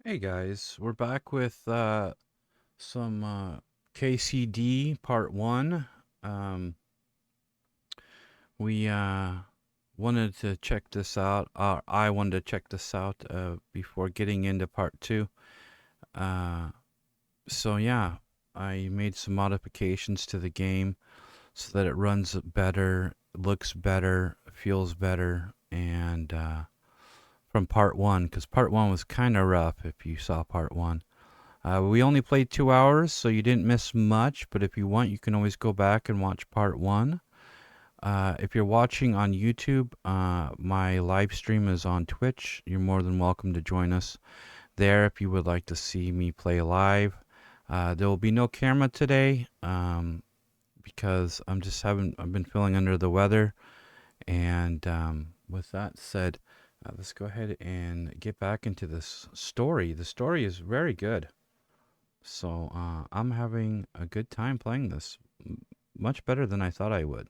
Hey guys, we're back with some KCD Part 1. Um, we wanted to check this out. I wanted to check this out before getting into Part 2. Uh, so yeah, I made some modifications to the game so that it runs better, looks better, feels better, and from Part 1, because Part 1 was kind of rough if you saw Part 1. We only played 2 hours, so you didn't miss much, but if you want, you can always go back and watch part one. If you're watching on YouTube, my live stream is on Twitch. You're more than welcome to join us there if you would like to see me play live. There will be no camera today because I've been feeling under the weather. And with that said, let's go ahead and get back into this story. The story is very good. So I'm having a good time playing this, much better than I thought I would.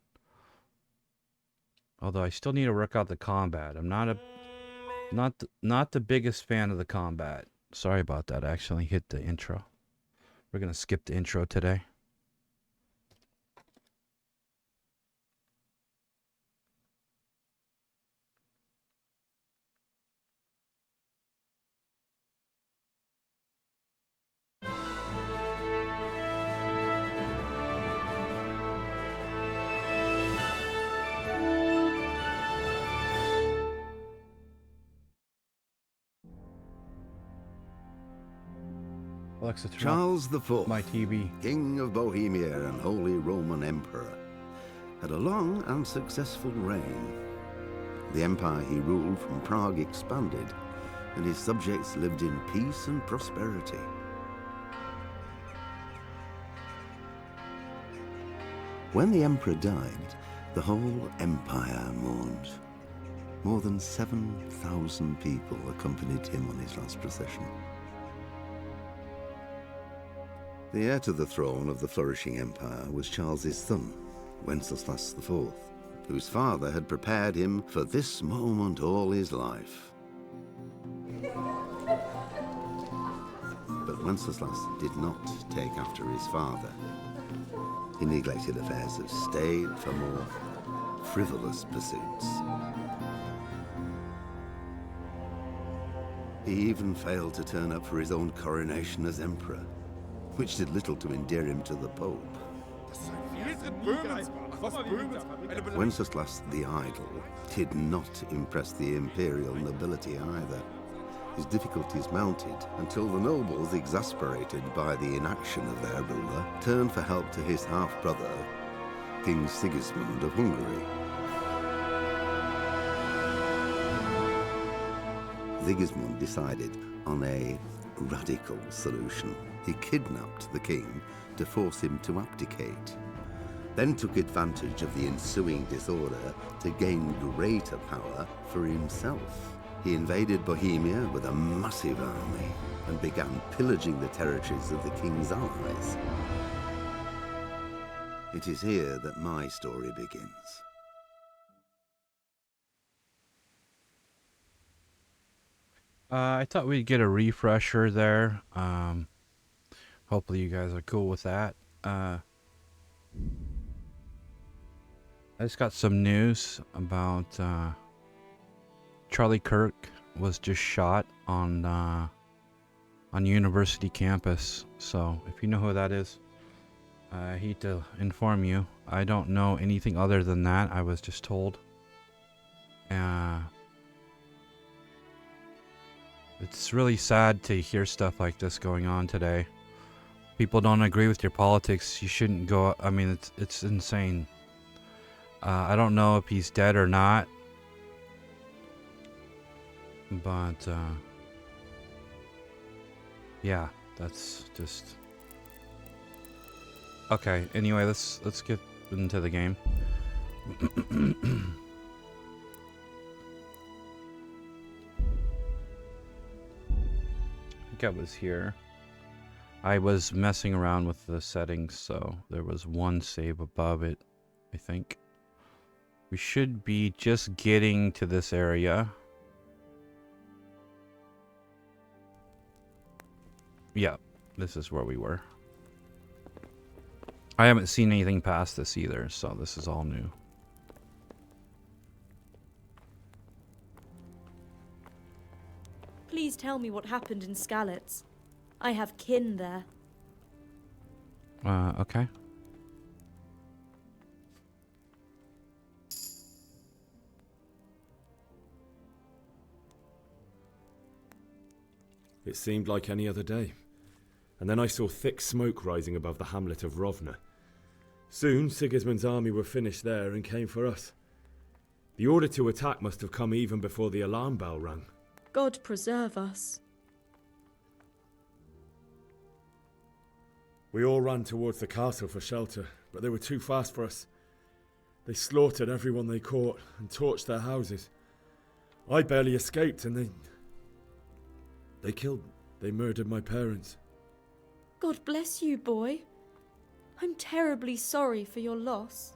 Although I still need to work out the combat. I'm not the biggest fan of the combat. Sorry about that. I actually hit the intro. We're gonna skip the intro today. Alexa, turn off Charles IV, my TV. King of Bohemia and Holy Roman Emperor, had a long and successful reign. The empire he ruled from Prague expanded, and his subjects lived in peace and prosperity. When the emperor died, the whole empire mourned. More than 7,000 people accompanied him on his last procession. The heir to the throne of the flourishing empire was Charles's son, Wenceslas IV, whose father had prepared him for this moment all his life. But Wenceslas did not take after his father. He neglected affairs of state for more frivolous pursuits. He even failed to turn up for his own coronation as emperor, which did little to endear him to the Pope. Wenceslas the Idle did not impress the imperial nobility either. His difficulties mounted until the nobles, exasperated by the inaction of their ruler, turned for help to his half-brother, King Sigismund of Hungary. Sigismund decided on a radical solution. He kidnapped the king to force him to abdicate, then took advantage of the ensuing disorder to gain greater power for himself. He invaded Bohemia with a massive army and began pillaging the territories of the king's allies. It is here that my story begins. I thought we'd get a refresher there. Hopefully you guys are cool with that. I just got some news about Charlie Kirk was just shot on university campus. So if you know who that is, I hate to inform you. I don't know anything other than that. I was just told. It's really sad to hear stuff like this going on today. People don't agree with your politics. You shouldn't go. I mean, it's insane. I don't know if he's dead or not, but yeah, that's just okay. Anyway, let's get into the game. I think I was here. I was messing around with the settings, so there was one save above it, I think. We should be just getting to this area. Yeah, this is where we were. I haven't seen anything past this either, so this is all new. Please tell me what happened in Skalitz. I have kin there. Okay. It seemed like any other day. And then I saw thick smoke rising above the hamlet of Rovna. Soon, Sigismund's army were finished there and came for us. The order to attack must have come even before the alarm bell rang. God preserve us. We all ran towards the castle for shelter, but they were too fast for us. They slaughtered everyone they caught and torched their houses. I barely escaped, and they murdered my parents. God bless you, boy. I'm terribly sorry for your loss.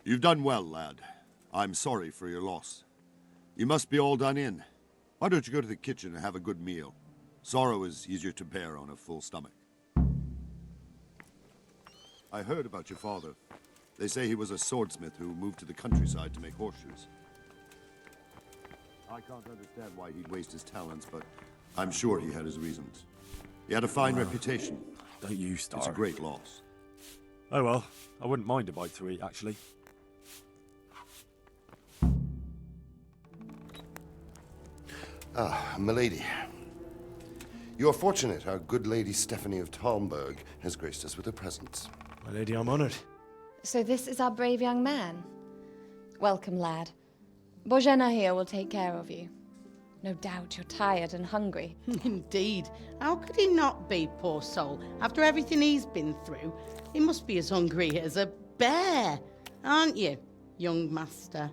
You've done well, lad. I'm sorry for your loss. You must be all done in. Why don't you go to the kitchen and have a good meal? Sorrow is easier to bear on a full stomach. I heard about your father. They say he was a swordsmith who moved to the countryside to make horseshoes. I can't understand why he'd waste his talents, but I'm sure he had his reasons. He had a fine reputation. Don't you start. It's a great loss. Oh well, I wouldn't mind a bite to eat, actually. Ah, milady. You are fortunate our good lady Stephanie of Talmberg has graced us with her presence. My lady, I'm honoured. So this is our brave young man. Welcome, lad. Bozhena here will take care of you. No doubt you're tired and hungry. Indeed. How could he not be, poor soul? After everything he's been through, he must be as hungry as a bear, aren't you, young master?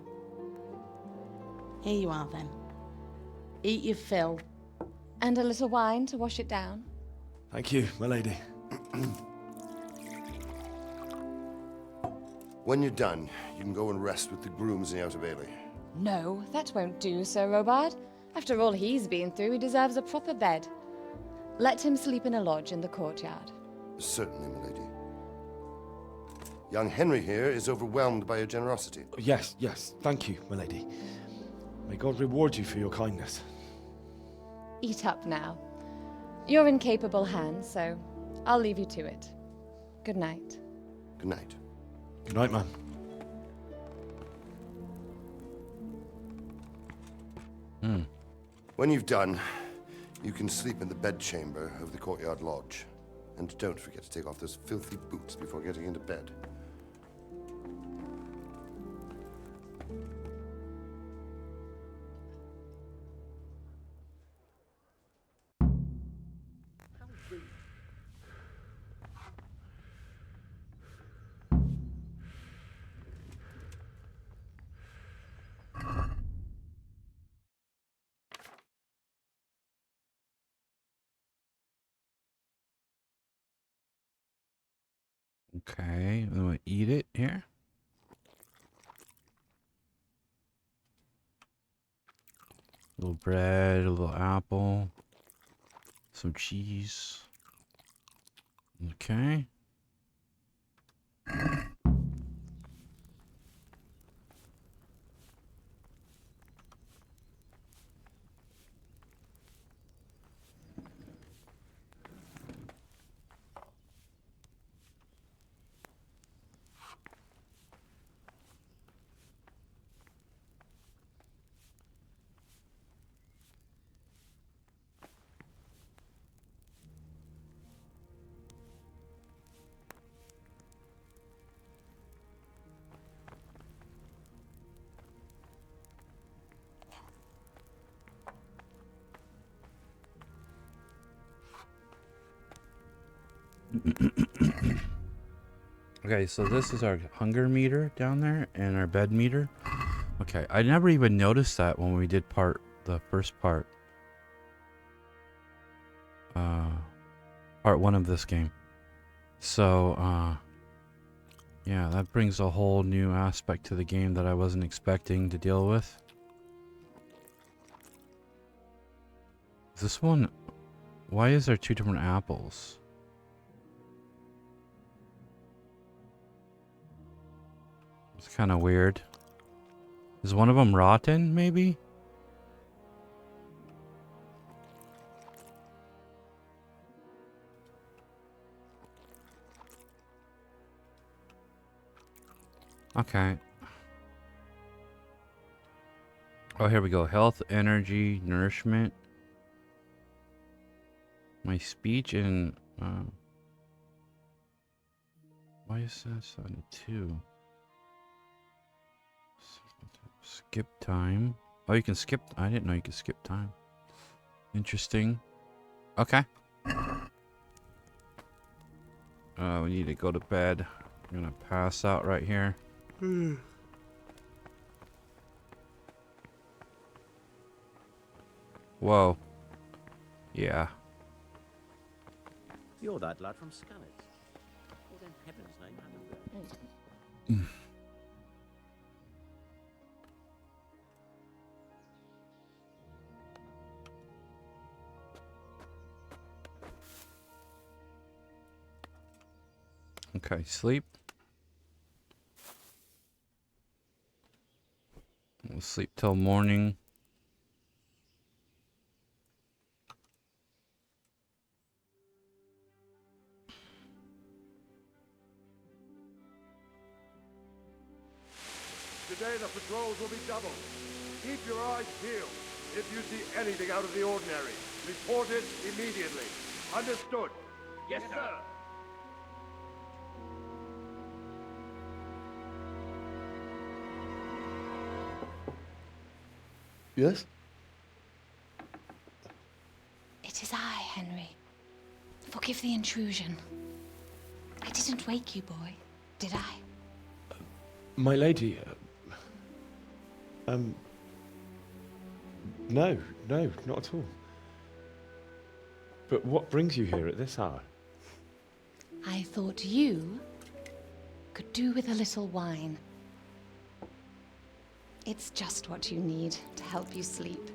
Here you are, then. Eat your fill. And a little wine to wash it down. Thank you, my lady. When you're done, you can go and rest with the grooms in the Outer Bailey. No, that won't do, Sir Robard. After all he's been through, he deserves a proper bed. Let him sleep in a lodge in the courtyard. Certainly, milady. Young Henry here is overwhelmed by your generosity. Yes, thank you, my lady. May God reward you for your kindness. Eat up now. You're in capable hands, so I'll leave you to it. Good night. Good night. Good night, man. When you've done, you can sleep in the bedchamber of the courtyard lodge. And don't forget to take off those filthy boots before getting into bed. Okay, I'm gonna eat it here. A little bread, a little apple, some cheese. Okay. Okay, so this is our hunger meter down there and our bed meter. Okay, I never even noticed that when we did the first part. part 1 of this game. So, yeah, that brings a whole new aspect to the game that I wasn't expecting to deal with. This one, why is there 2 different apples? It's kind of weird. Is one of them rotten, maybe? Okay. Oh, here we go. Health, energy, nourishment. My speech and... why is this on 2? Skip time. Oh, you can skip... I didn't know you could skip time. Interesting. Okay. We need to go to bed. I'm gonna pass out right here. Whoa. Yeah. You're that lad from Scarlet. What in heaven's name happened there? Okay, sleep. We'll sleep till morning. Today the patrols will be doubled. Keep your eyes peeled. If you see anything out of the ordinary, report it immediately. Understood? Yes, sir. Yes? It is I, Henry. Forgive the intrusion. I didn't wake you, boy, did I? My lady, no, not at all. But what brings you here at this hour? I thought you could do with a little wine. It's just what you need to help you sleep.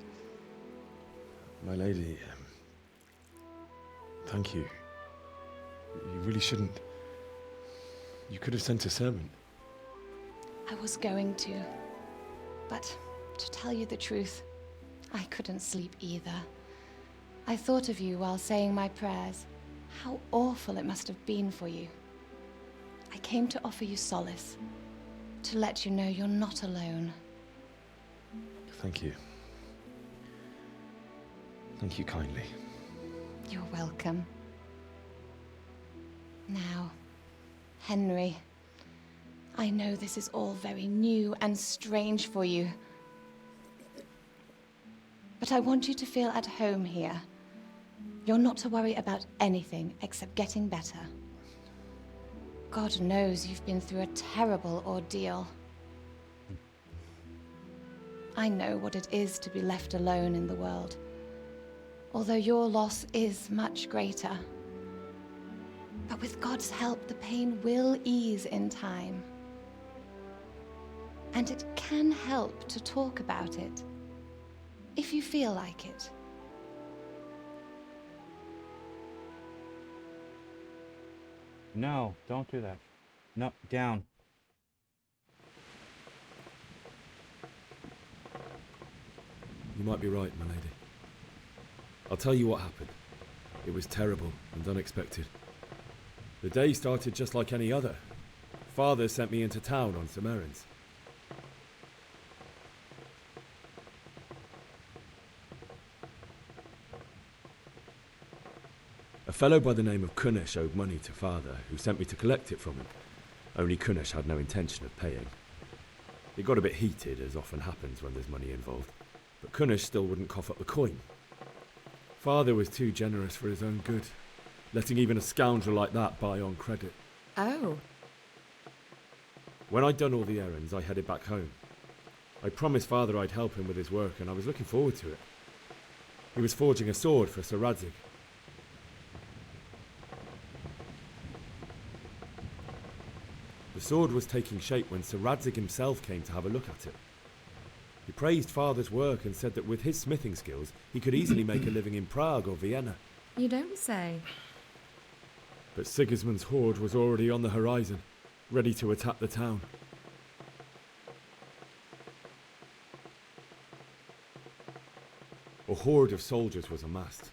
My lady, thank you. You really shouldn't. You could have sent a servant. I was going to, but to tell you the truth, I couldn't sleep either. I thought of you while saying my prayers. How awful it must have been for you. I came to offer you solace, to let you know you're not alone. Thank you. Thank you kindly. You're welcome. Now, Henry, I know this is all very new and strange for you. But I want you to feel at home here. You're not to worry about anything except getting better. God knows you've been through a terrible ordeal. I know what it is to be left alone in the world, although your loss is much greater. But with God's help, the pain will ease in time. And it can help to talk about it, if you feel like it. No, don't do that. No, down. You might be right, my lady. I'll tell you what happened. It was terrible and unexpected. The day started just like any other. Father sent me into town on some errands. A fellow by the name of Kunesh owed money to Father, who sent me to collect it from him. Only Kunesh had no intention of paying. It got a bit heated, as often happens when there's money involved, but Kunesh still wouldn't cough up the coin. Father was too generous for his own good, letting even a scoundrel like that buy on credit. Oh. When I'd done all the errands, I headed back home. I promised Father I'd help him with his work, and I was looking forward to it. He was forging a sword for Sir Radzig. sword was taking shape when Sir Radzig himself came to have a look at it. He praised Father's work and said that with his smithing skills, he could easily make a living in Prague or Vienna. You don't say. But Sigismund's horde was already on the horizon, ready to attack the town. A horde of soldiers was amassed.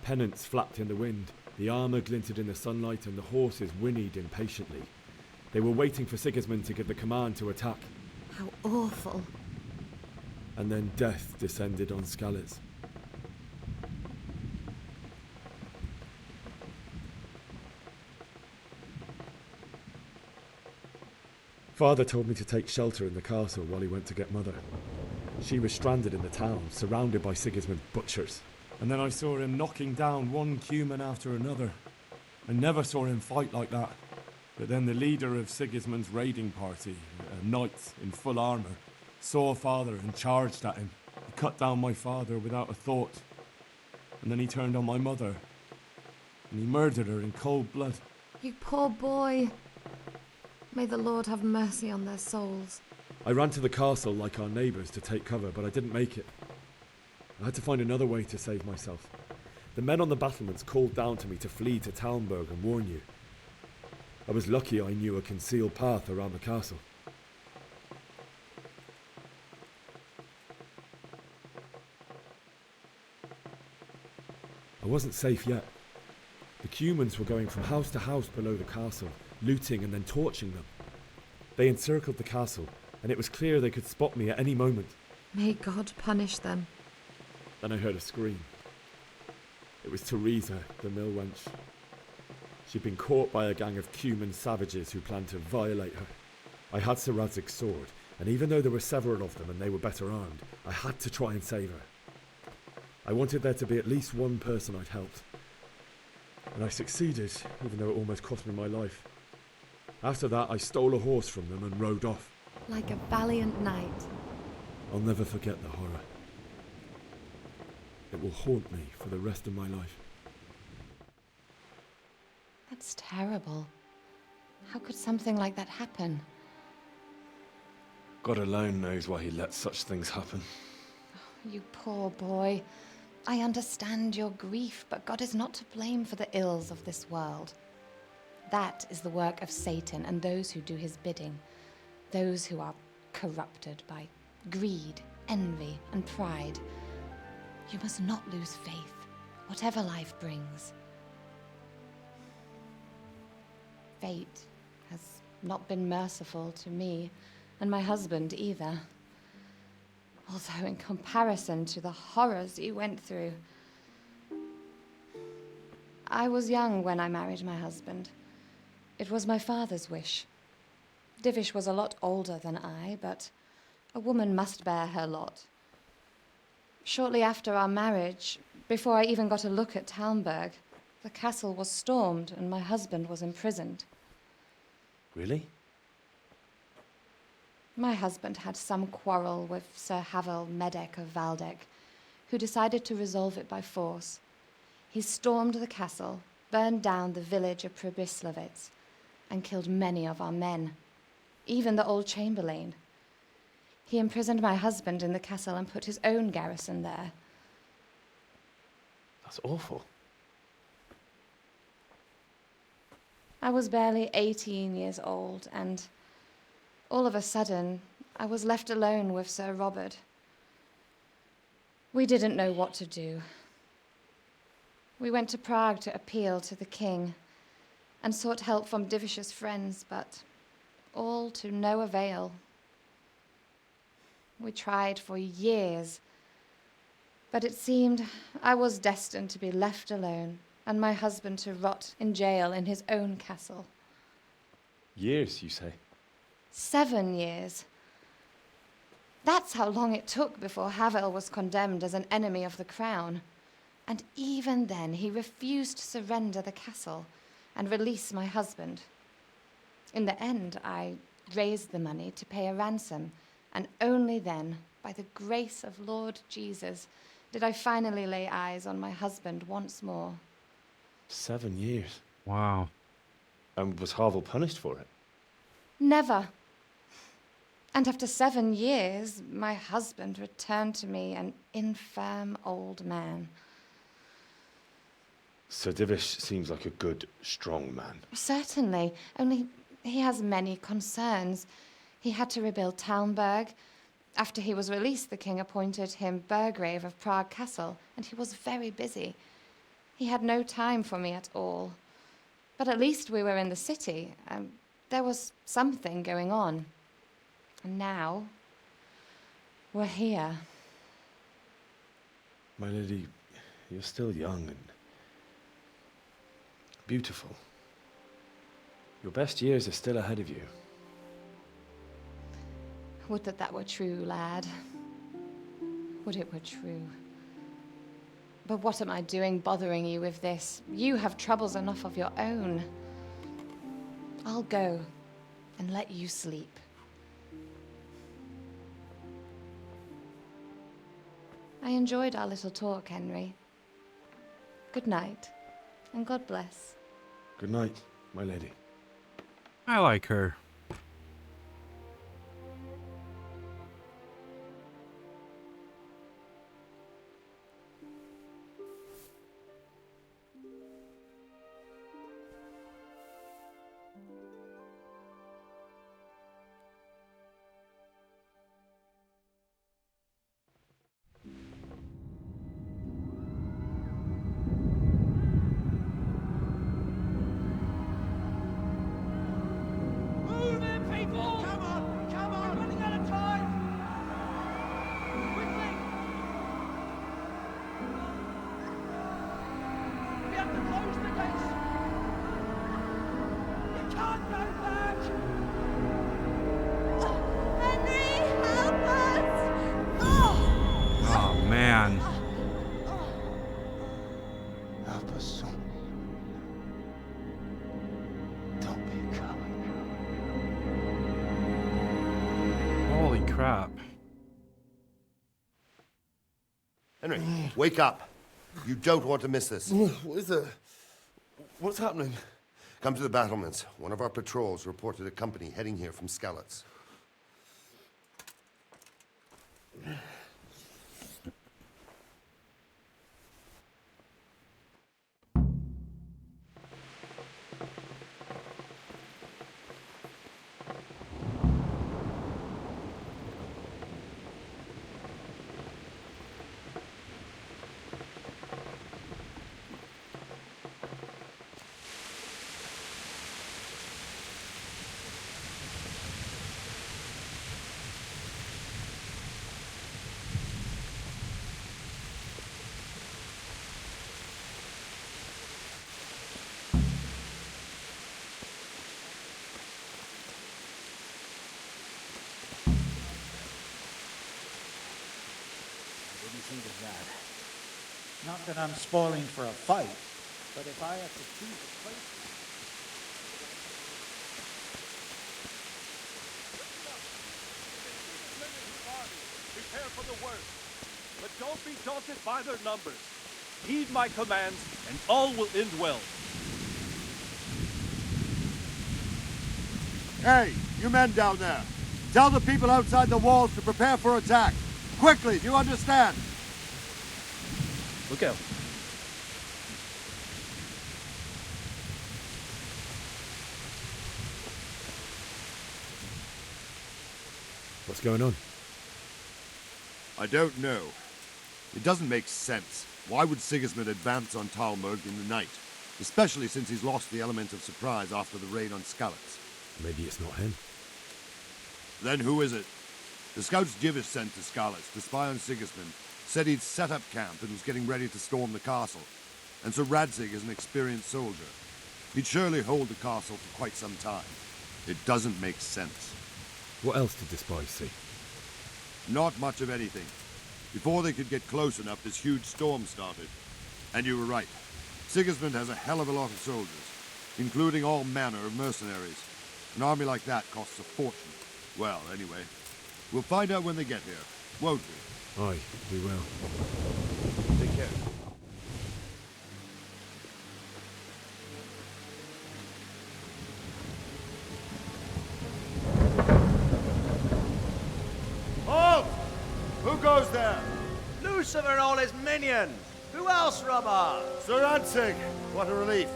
Pennants flapped in the wind, the armour glinted in the sunlight, and the horses whinnied impatiently. They were waiting for Sigismund to give the command to attack. How awful. And then death descended on Skalitz. Father told me to take shelter in the castle while he went to get Mother. She was stranded in the town, surrounded by Sigismund's butchers. And then I saw him knocking down one Cuman after another. I never saw him fight like that. But then the leader of Sigismund's raiding party, a knight in full armour, saw Father and charged at him. He cut down my father without a thought. And then he turned on my mother. And he murdered her in cold blood. You poor boy. May the Lord have mercy on their souls. I ran to the castle like our neighbours to take cover, but I didn't make it. I had to find another way to save myself. The men on the battlements called down to me to flee to Talmberg and warn you. I was lucky I knew a concealed path around the castle. I wasn't safe yet. The Cumans were going from house to house below the castle, looting and then torching them. They encircled the castle, and it was clear they could spot me at any moment. May God punish them. Then I heard a scream. It was Teresa, the mill wench. She'd been caught by a gang of Cuman savages who planned to violate her. I had Sir Radzig's sword, and even though there were several of them and they were better armed, I had to try and save her. I wanted there to be at least one person I'd helped. And I succeeded, even though it almost cost me my life. After that, I stole a horse from them and rode off. Like a valiant knight. I'll never forget the horror. It will haunt me for the rest of my life. That's terrible. How could something like that happen? God alone knows why he lets such things happen. You poor boy. I understand your grief, but God is not to blame for the ills of this world. That is the work of Satan and those who do his bidding. Those who are corrupted by greed, envy, and pride. You must not lose faith, whatever life brings. Fate has not been merciful to me, and my husband either. Although in comparison to the horrors you went through. I was young when I married my husband. It was my father's wish. Divish was a lot older than I, but a woman must bear her lot. Shortly after our marriage, before I even got a look at Talmberg, the castle was stormed and my husband was imprisoned. Really? My husband had some quarrel with Sir Havel Medek of Valdek, who decided to resolve it by force. He stormed the castle, burned down the village of Pribyslavitz, and killed many of our men, even the old chamberlain. He imprisoned my husband in the castle and put his own garrison there. That's awful. I was barely 18 years old, and all of a sudden, I was left alone with Sir Robert. We didn't know what to do. We went to Prague to appeal to the king and sought help from Divish's friends, but all to no avail. We tried for years, but it seemed I was destined to be left alone and my husband to rot in jail in his own castle. Years, you say? 7 years. That's how long it took before Havel was condemned as an enemy of the crown. And even then, he refused to surrender the castle and release my husband. In the end, I raised the money to pay a ransom, and only then, by the grace of Lord Jesus, did I finally lay eyes on my husband once more. 7 years. Wow. And was Havel punished for it? Never. And after 7 years, my husband returned to me an infirm old man. Sir Divish seems like a good, strong man. Certainly, only he has many concerns. He had to rebuild Talmberg. After he was released, the king appointed him Burgrave of Prague Castle, and he was very busy. He had no time for me at all. But at least we were in the city. There was something going on. And now, we're here. My lady, you're still young and beautiful. Your best years are still ahead of you. Would that that were true, lad. Would it were true. But what am I doing bothering you with this? You have troubles enough of your own. I'll go and let you sleep. I enjoyed our little talk, Henry. Good night, and God bless. Good night, my lady. I like her. Crap. Henry, wake up. You don't want to miss this. What is it? What's happening? Come to the battlements. One of our patrols reported a company heading here from Skalitz. Think of that. Not that I'm spoiling for a fight, but if I have to choose a place. Prepare for the worst, but don't be daunted by their numbers. Heed my commands, and all will end well. Hey, you men down there. Tell the people outside the walls to prepare for attack. Quickly, do you understand? Look out. What's going on? I don't know. It doesn't make sense. Why would Sigismund advance on Talmberg in the night? Especially since he's lost the element of surprise after the raid on Skalitz. Maybe it's not him. Then who is it? The scouts Jivish sent to Skalitz to spy on Sigismund said he'd set up camp and was getting ready to storm the castle. And Sir Radzig is an experienced soldier. He'd surely hold the castle for quite some time. It doesn't make sense. What else did the spies see? Not much of anything. Before they could get close enough, this huge storm started. And you were right. Sigismund has a hell of a lot of soldiers, including all manner of mercenaries. An army like that costs a fortune. Well, anyway, we'll find out when they get here, won't we? Aye, we will. Take care. there? Lucifer and all his minions. Who else, Robert? Sir Ansig. What a relief.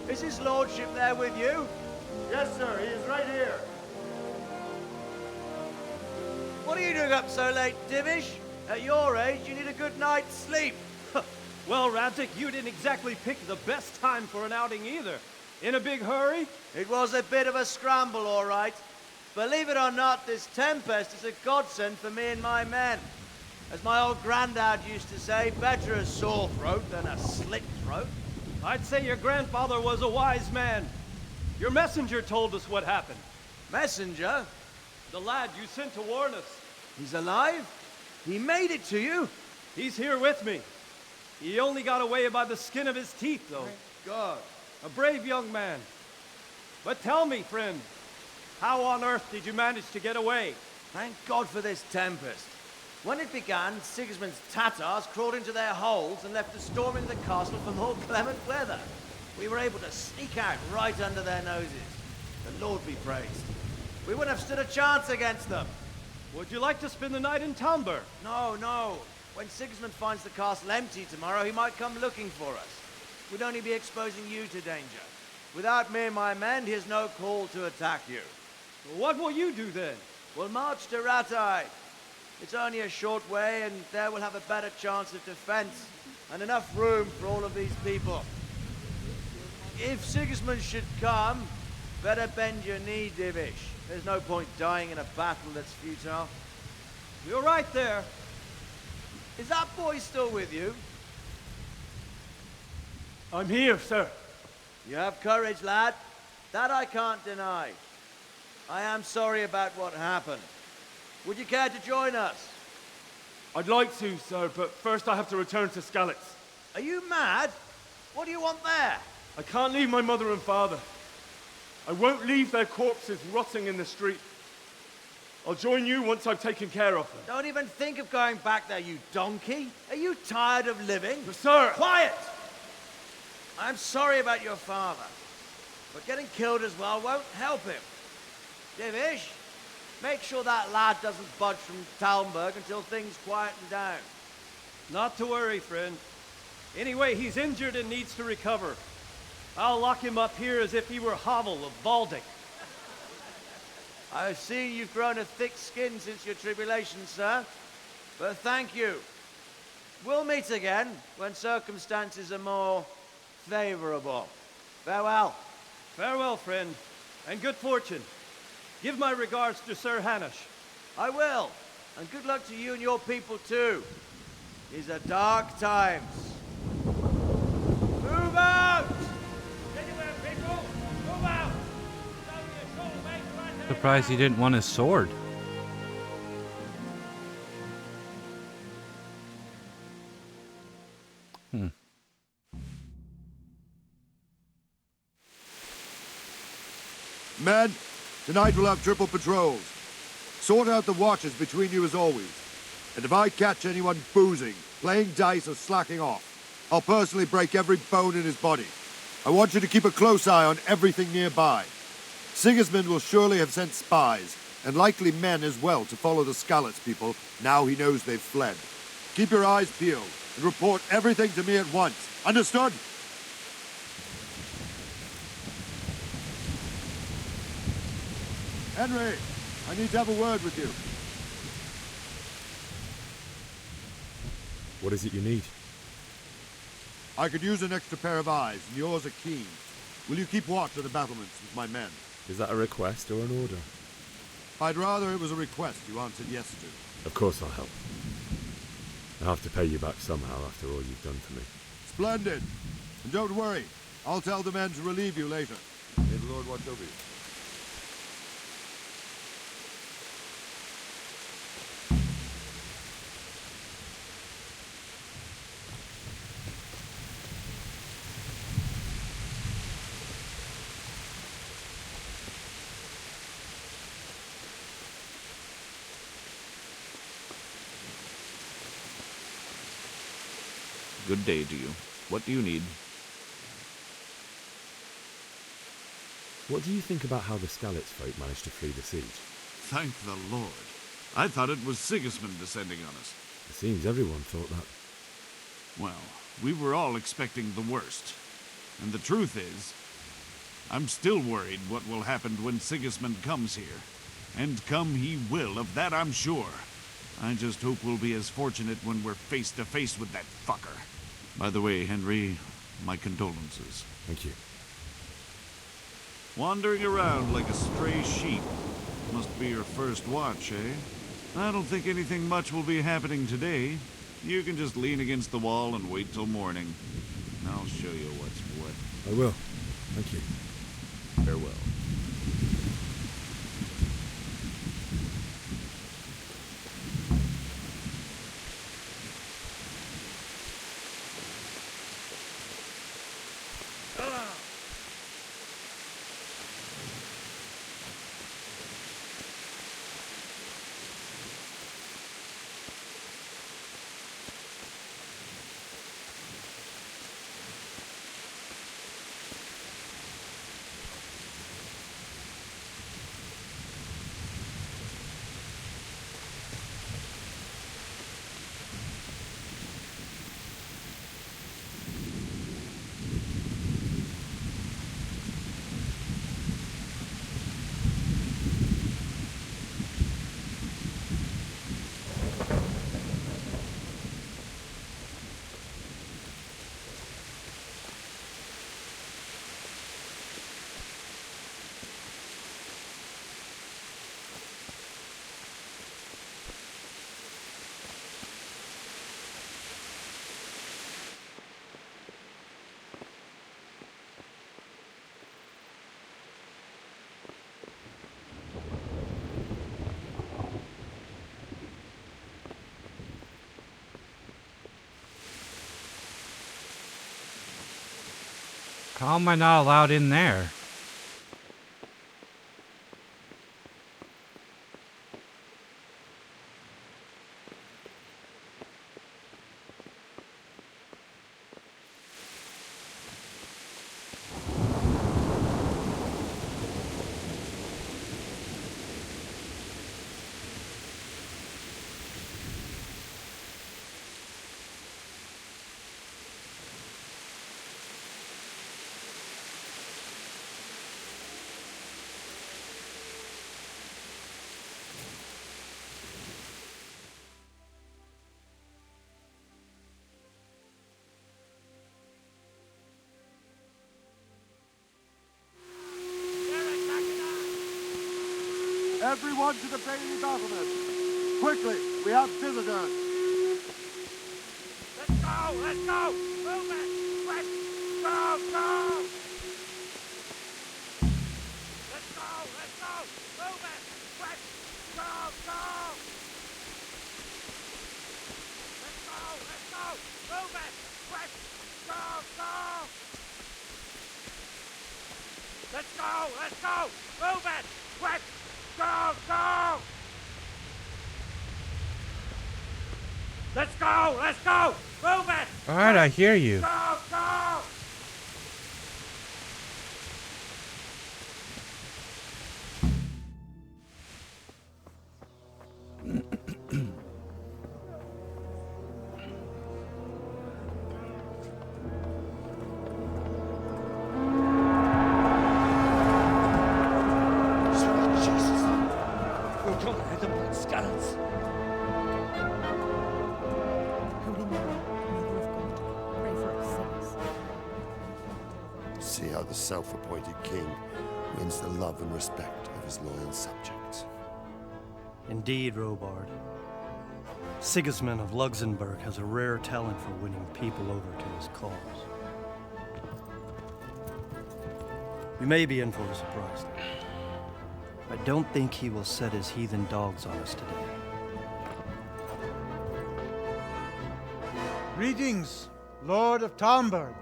Is his lordship there with you? Yes, sir. He is right here. What are you doing up so late, Divish? At your age, you need a good night's sleep. Well, Rantic, you didn't exactly pick the best time for an outing either. In a big hurry? It was a bit of a scramble, all right. Believe it or not, this tempest is a godsend for me and my men. As my old granddad used to say, better a sore throat than a slit throat. I'd say your grandfather was a wise man. Your messenger told us what happened. Messenger? The lad you sent to warn us. He's alive? He made it to you? He's here with me. He only got away by the skin of his teeth, though. Thank God. A brave young man. But tell me, friend, how on earth did you manage to get away? Thank God for this tempest. When it began, Sigismund's Tatars crawled into their holes and left us storming the castle for more clement weather. We were able to sneak out right under their noses. The Lord be praised. We wouldn't have stood a chance against them. Would you like to spend the night in Talmber? No, no. When Sigismund finds the castle empty tomorrow, he might come looking for us. We'd only be exposing you to danger. Without me and my men, he has no call to attack you. What will you do then? We'll march to Rattay. It's only a short way, and there we'll have a better chance of defense and enough room for all of these people. If Sigismund should come, better bend your knee, Divish. There's no point dying in a battle that's futile. You're right there. Is that boy still with you? I'm here, sir. You have courage, lad. That I can't deny. I am sorry about what happened. Would you care to join us? I'd like to, sir, but first I have to return to Skalitz. Are you mad? What do you want there? I can't leave my mother and father. I won't leave their corpses rotting in the street. I'll join you once I've taken care of them. Don't even think of going back there, you donkey. Are you tired of living? But sir! Quiet! I'm sorry about your father, but getting killed as well won't help him. Divish, make sure that lad doesn't budge from Talmberg until things quieten down. Not to worry, friend. Anyway, he's injured and needs to recover. I'll lock him up here as if he were Havel of Baldic. I've seen you've grown a thick skin since your tribulation, sir. But thank you. We'll meet again when circumstances are more favorable. Farewell. Farewell, friend, and good fortune. Give my regards to Sir Hanush. I will. And good luck to you and your people, too. These are dark times. Move out! Anywhere, people! Move out! Surprised he didn't want his sword. Men, tonight we'll have triple patrols. Sort out the watches between you as always. And if I catch anyone boozing, playing dice or slacking off, I'll personally break every bone in his body. I want you to keep a close eye on everything nearby. Sigismund will surely have sent spies, and likely men as well, to follow the Skalitz people now he knows they've fled. Keep your eyes peeled, and report everything to me at once. Understood? Henry, I need to have a word with you. What is it you need? I could use an extra pair of eyes, and yours are keen. Will you keep watch of the battlements with my men? Is that a request or an order? I'd rather it was a request you answered yes to. Of course I'll help. I'll have to pay you back somehow after all you've done for me. Splendid. And don't worry, I'll tell the men to relieve you later. May the Lord watch over you. Good day to you. What do you need? What do you think about how the Skalitz folk managed to flee the siege? Thank the Lord. I thought it was Sigismund descending on us. It seems everyone thought that. Well, we were all expecting the worst. And the truth is, I'm still worried what will happen when Sigismund comes here. And come he will, of that I'm sure. I just hope we'll be as fortunate when we're face to face with that fucker. By the way, Henry, my condolences. Thank you. Wandering around like a stray sheep. Must be your first watch, eh? I don't think anything much will be happening today. You can just lean against the wall and wait till morning. I'll show you what's what. I will. Thank you. Farewell. How am I not allowed in there? Everyone to the Bailey battlement. Quickly, we have visitors. Let's go! Let's go! Move it! Let's go! Go! Let's go! Let's go! Move it! Let's go! Go! Let's go! Let's go! Move it! Let's go! Go! Let's go! Let's go! Move it! Let's go! Go! Let's go! Let's go! Move it! All right, I hear you. Go! Go! See how the self-appointed king wins the love and respect of his loyal subjects. Indeed, Robard. Sigismund of Luxembourg has a rare talent for winning people over to his cause. We may be in for a surprise, though. I don't think he will set his heathen dogs on us today. Greetings, Lord of Talmberg.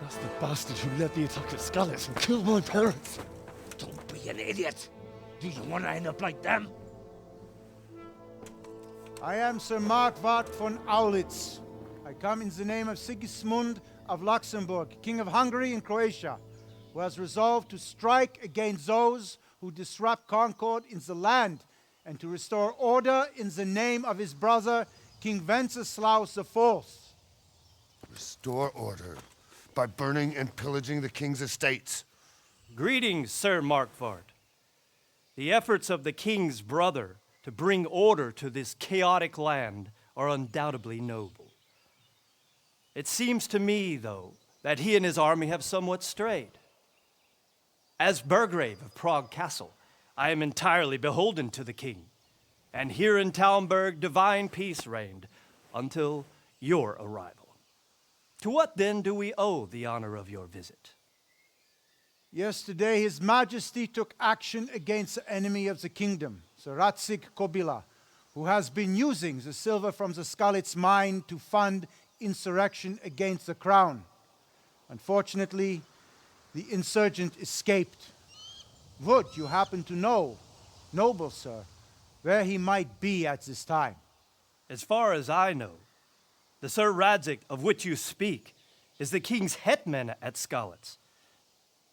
That's the bastard who led the attack at Scallis and killed my parents. Don't be an idiot. Do you want to end up like them? I am Sir Markwart von Aulitz. I come in the name of Sigismund of Luxembourg, King of Hungary and Croatia, who has resolved to strike against those who disrupt concord in the land and to restore order in the name of his brother, King Wenceslaus IV. Restore order by burning and pillaging the king's estates. Greetings, Sir Markvart. The efforts of the king's brother to bring order to this chaotic land are undoubtedly noble. It seems to me, though, that he and his army have somewhat strayed. As Burgrave of Prague Castle, I am entirely beholden to the king, and here in Talmberg divine peace reigned until your arrival. To what then do we owe the honor of your visit? Yesterday, His Majesty took action against the enemy of the kingdom, the Ratsik Kobila, who has been using the silver from the Skalitz mine to fund insurrection against the crown. Unfortunately, the insurgent escaped. Would you happen to know, noble sir, where he might be at this time? As far as I know, the Sir Radzik of which you speak is the king's hetman at Skalitz.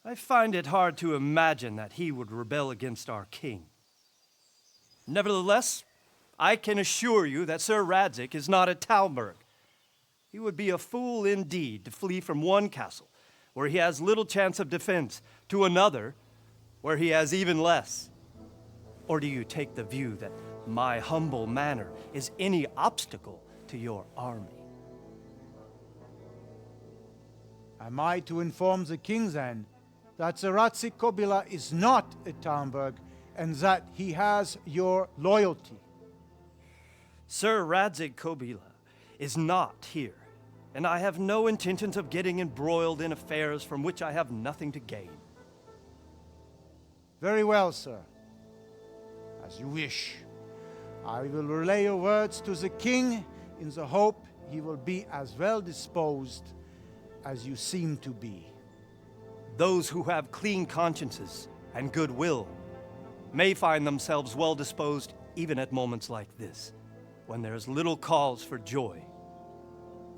I find it hard to imagine that he would rebel against our king. Nevertheless, I can assure you that Sir Radzik is not at Talmberg. He would be a fool indeed to flee from one castle, where he has little chance of defense, to another, where he has even less. Or do you take the view that my humble manner is any obstacle to your army? Am I to inform the king then that the Ratsik Kobila is not at Talmberg and that he has your loyalty? Sir Radzik Kobila is not here, and I have no intentions of getting embroiled in affairs from which I have nothing to gain. Very well, sir. As you wish. I will relay your words to the king in the hope he will be as well disposed as you seem to be. Those who have clean consciences and goodwill may find themselves well disposed even at moments like this, when there is little cause for joy.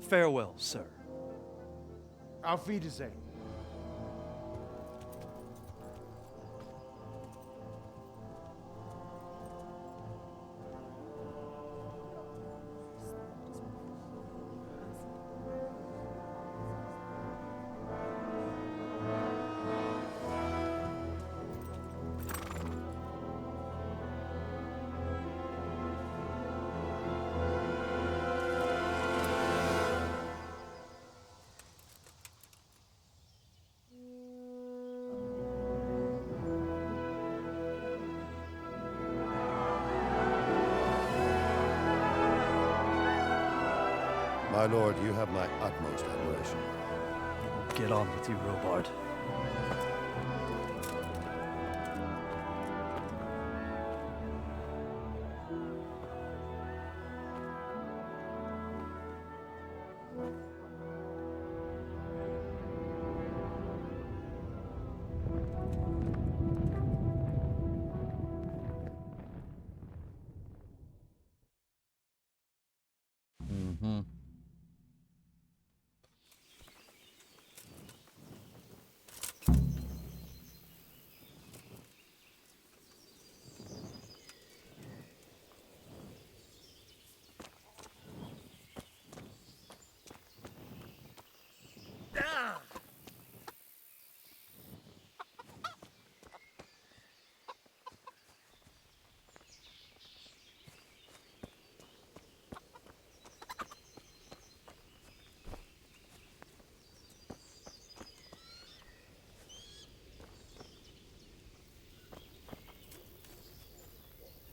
Farewell, sir. Auf Wiedersehen. My lord, you have my utmost admiration. Get on with you, Robard. Mm-hmm.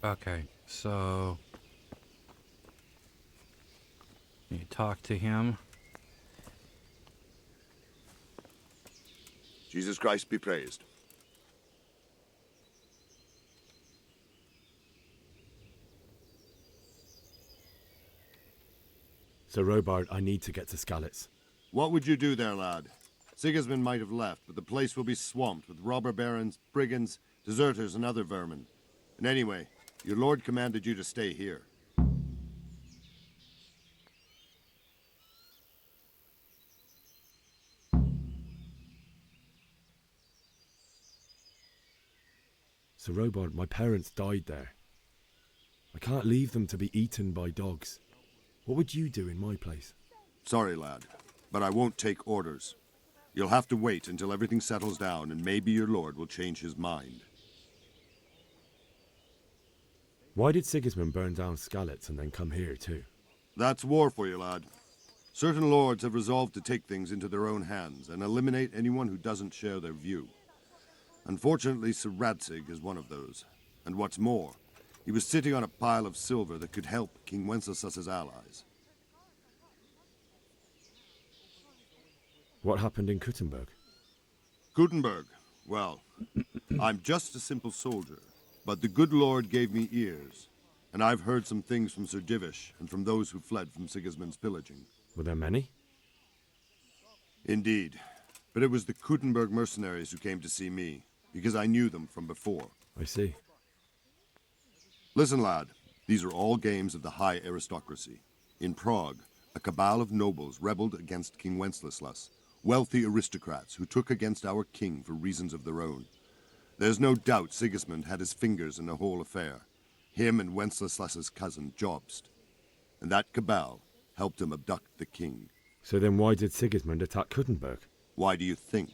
Okay, so you talk to him. Jesus Christ be praised. Sir Robard, I need to get to Skalitz. What would you do there, lad? Sigismund might have left, but the place will be swamped with robber barons, brigands, deserters, and other vermin. And anyway, your lord commanded you to stay here. Sir Robard, my parents died there. I can't leave them to be eaten by dogs. What would you do in my place? Sorry, lad, but I won't take orders. You'll have to wait until everything settles down, and maybe your lord will change his mind. Why did Sigismund burn down Skalitz and then come here too? That's war for you, lad. Certain lords have resolved to take things into their own hands and eliminate anyone who doesn't share their view. Unfortunately, Sir Radzig is one of those. And what's more, he was sitting on a pile of silver that could help King Wenceslas's allies. What happened in Kuttenberg? Kuttenberg? Well, I'm just a simple soldier, but the good Lord gave me ears, and I've heard some things from Sir Divish and from those who fled from Sigismund's pillaging. Were there many? Indeed, but it was the Kuttenberg mercenaries who came to see me, because I knew them from before. I see. Listen, lad, these are all games of the high aristocracy. In Prague, a cabal of nobles rebelled against King Wenceslas, wealthy aristocrats who took against our king for reasons of their own. There's no doubt Sigismund had his fingers in the whole affair, him and Wenceslas's cousin Jobst. And that cabal helped him abduct the king. So then why did Sigismund attack Kuttenberg? Why do you think?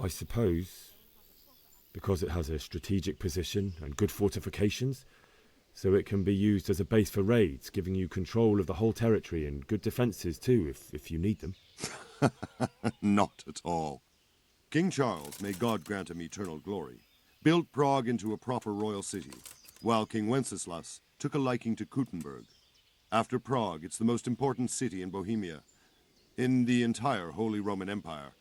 I suppose because it has a strategic position and good fortifications, so it can be used as a base for raids, giving you control of the whole territory and good defences too, if you need them. Not at all. King Charles, may God grant him eternal glory, built Prague into a proper royal city, while King Wenceslas took a liking to Kuttenberg. After Prague, it's the most important city in Bohemia, in the entire Holy Roman Empire.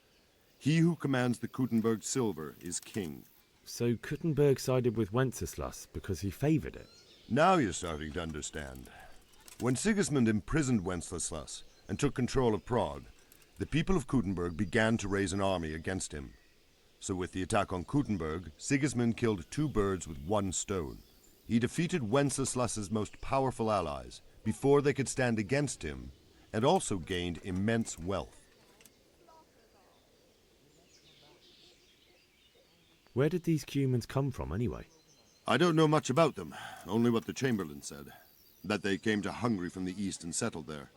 He who commands the Kuttenberg silver is king. So Kuttenberg sided with Wenceslas because he favoured it? Now you're starting to understand. When Sigismund imprisoned Wenceslas and took control of Prague, the people of Kuttenberg began to raise an army against him. So with the attack on Kuttenberg, Sigismund killed two birds with one stone. He defeated Wenceslas's most powerful allies before they could stand against him, and also gained immense wealth. Where did these Cumans come from, anyway? I don't know much about them, only what the Chamberlain said. That they came to Hungary from the east and settled there.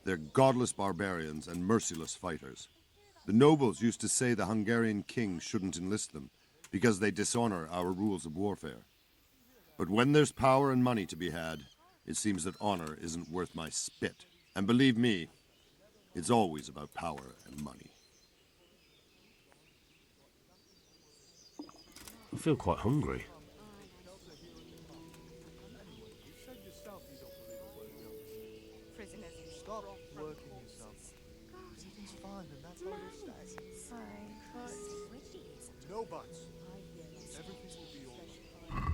They're godless barbarians and merciless fighters. The nobles used to say the Hungarian king shouldn't enlist them, because they dishonor our rules of warfare. But when there's power and money to be had, it seems that honor isn't worth my spit. And believe me, it's always about power and money. I feel quite hungry. Stop working yourself. Everything's fine, and that's how it'll stay. No buts. Everything will be all right.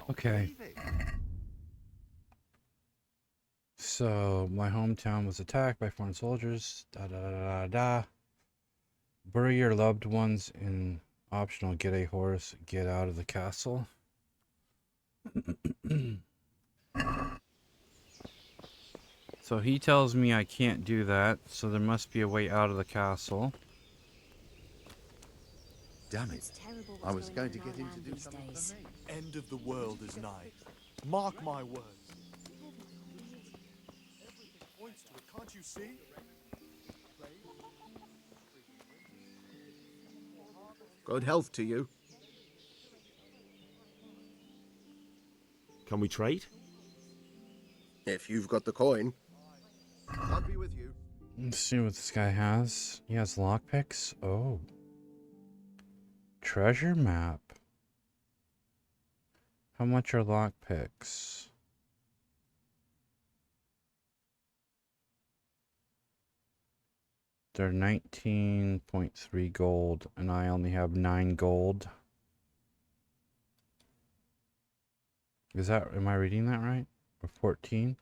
Okay. So, my hometown was attacked by foreign soldiers. Da da da da da. Bury your loved ones in optional. Get a horse. Get out of the castle. So he tells me I can't do that. So there must be a way out of the castle. Damn it. I was going to get him to do something for me. End of the world is nigh. Mark my words. Everything points to it, can't you see? Good health to you. Can we trade? If you've got the coin. God be with you. Let's see what this guy has. He has lockpicks. Oh. Treasure map. How much are lockpicks? They're 19.3 gold, and I only have 9 gold. Is that, am I reading that right? Or 14?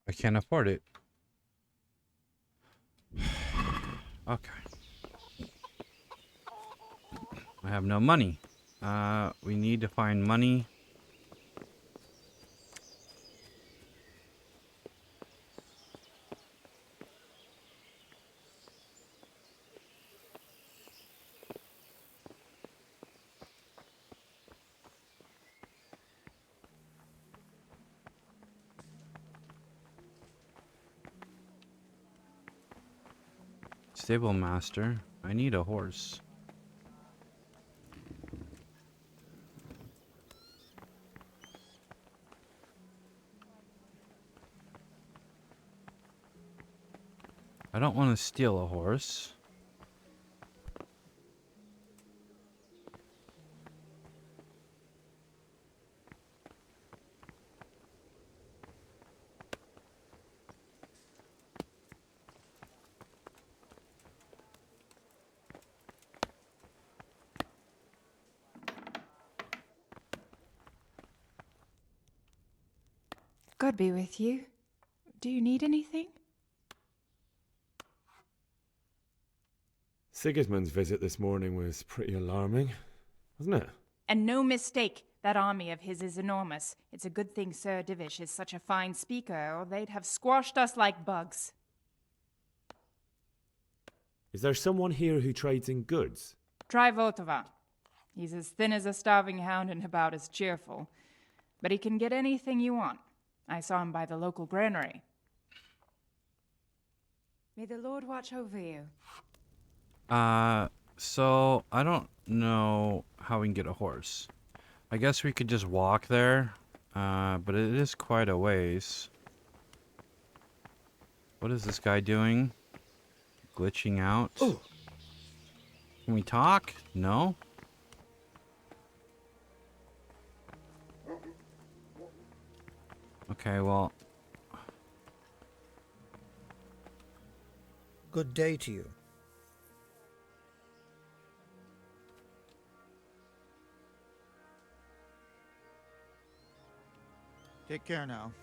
I can't afford it. Okay. I have no money. We need to find money. Stable master. I need a horse. I don't want to steal a horse. God be with you. Do you need anything? Sigismund's visit this morning was pretty alarming, wasn't it? And no mistake, that army of his is enormous. It's a good thing Sir Divish is such a fine speaker, or they'd have squashed us like bugs. Is there someone here who trades in goods? Try Votova. He's as thin as a starving hound and about as cheerful. But he can get anything you want. I saw him by the local granary. May the Lord watch over you. So I don't know how we can get a horse. I guess we could just walk there, but it is quite a ways. What is this guy doing? Glitching out? Oh. Can we talk? No? Okay, well. Good day to you. Take care now.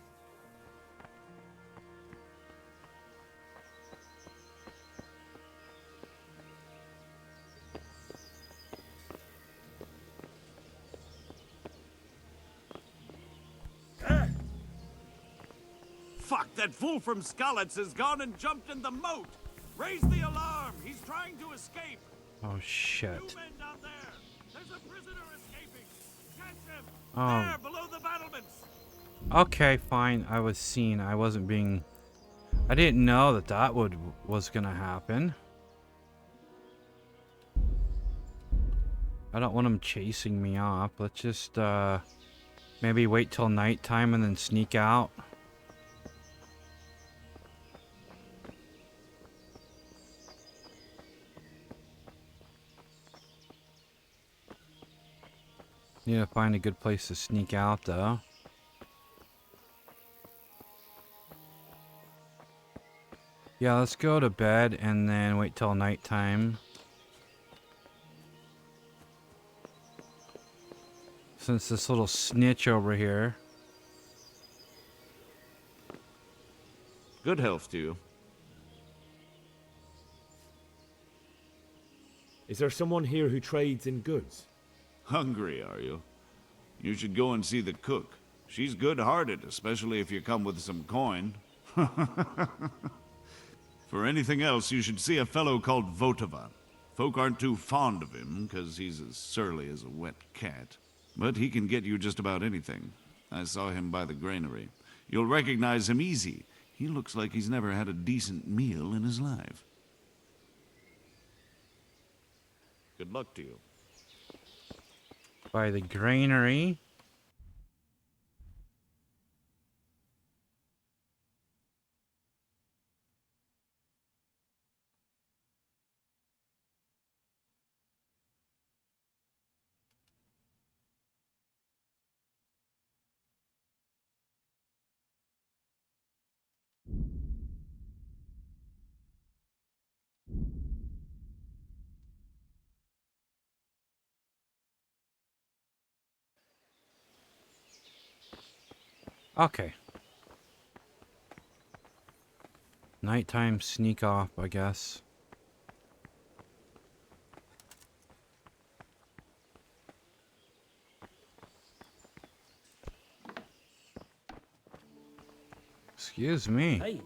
Fuck, that fool from Skalitz has gone and jumped in the moat! Raise the alarm! He's trying to escape! Oh, shit. 2 men down there! There's a prisoner escaping! Catch him! Oh. There, below the battlements! Okay, fine. I was seen. I wasn't being... I didn't know that that was gonna happen. I don't want him chasing me off. Let's just, maybe wait till nighttime and then sneak out. Need to find a good place to sneak out, though. Yeah, let's go to bed and then wait till nighttime. Since this little snitch over here. Good health to you. Is there someone here who trades in goods? Hungry, are you? You should go and see the cook. She's good-hearted, especially if you come with some coin. For anything else, you should see a fellow called Votava. Folk aren't too fond of him, 'cause he's as surly as a wet cat. But he can get you just about anything. I saw him by the granary. You'll recognize him easy. He looks like he's never had a decent meal in his life. Good luck to you. By the granary. Okay. Nighttime sneak off, I guess. Excuse me. Hey.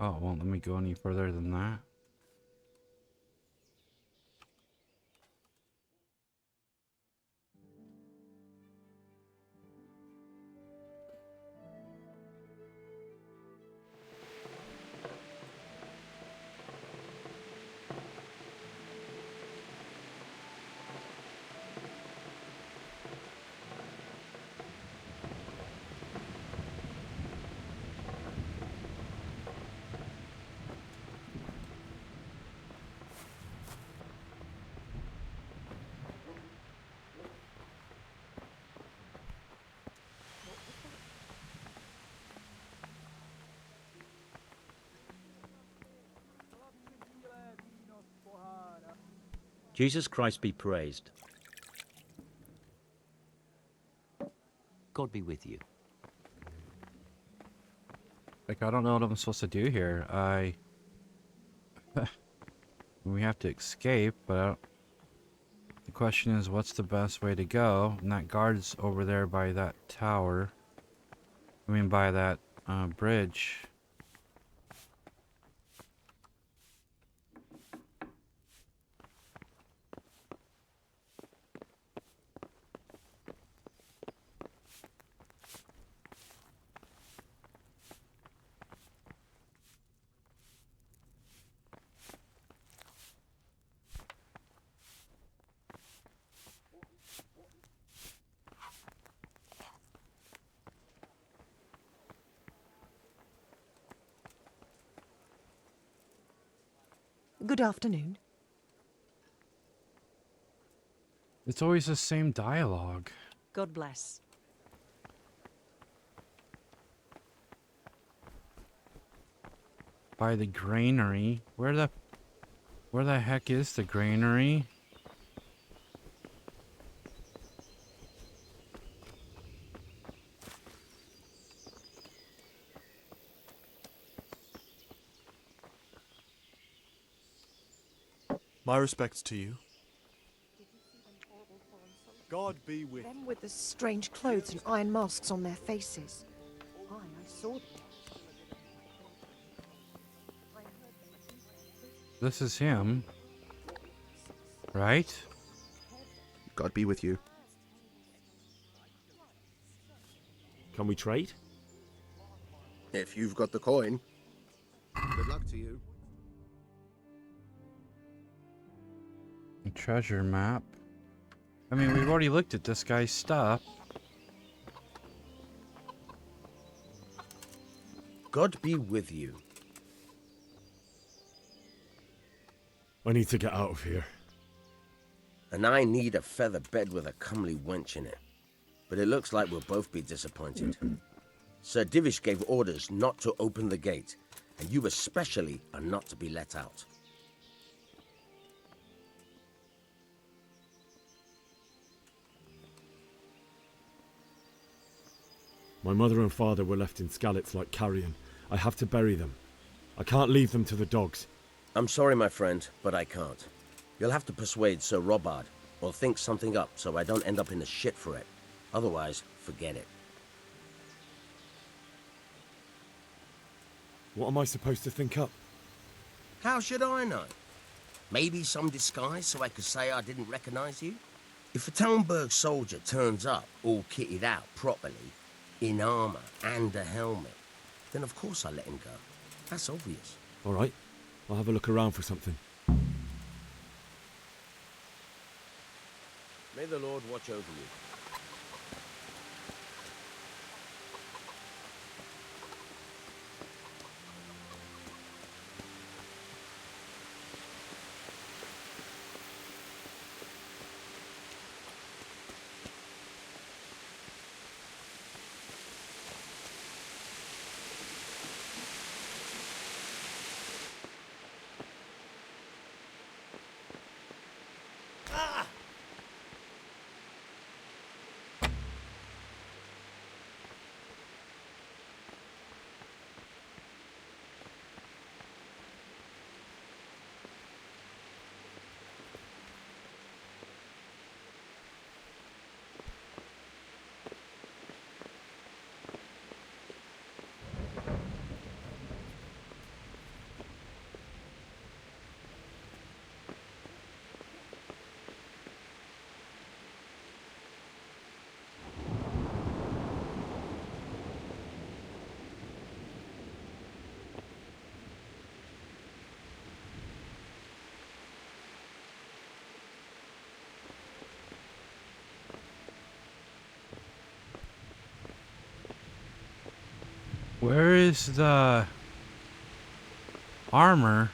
Oh, it won't let me go any further than that. Jesus Christ be praised. God be with you. Like, I don't know what I'm supposed to do here. We have to escape, but I don't... The question is, what's the best way to go? And that guard's over there by that tower. I mean, by that bridge. Good afternoon. It's always the same dialogue. God bless. By the granary. Where the heck is the granary? My respects to you. God be with Them with the strange clothes and iron masks on their faces. Aye, I saw them. This is him. Right? God be with you. Can we trade? If you've got the coin. Good luck to you. A treasure map. I mean, we've already looked at this guy's stuff. God be with you. I need to get out of here. And I need a feather bed with a comely wench in it. But it looks like we'll both be disappointed. Sir Divish gave orders not to open the gate, and you especially are not to be let out. My mother and father were left in Skalitz like carrion. I have to bury them. I can't leave them to the dogs. I'm sorry, my friend, but I can't. You'll have to persuade Sir Robard, or think something up so I don't end up in the shit for it. Otherwise, forget it. What am I supposed to think up? How should I know? Maybe some disguise so I could say I didn't recognize you? If a Talmberg soldier turns up all kitted out properly, in armor and a helmet, then of course I let him go. That's obvious. All right, I'll have a look around for something. May the Lord watch over you. Where is the armor?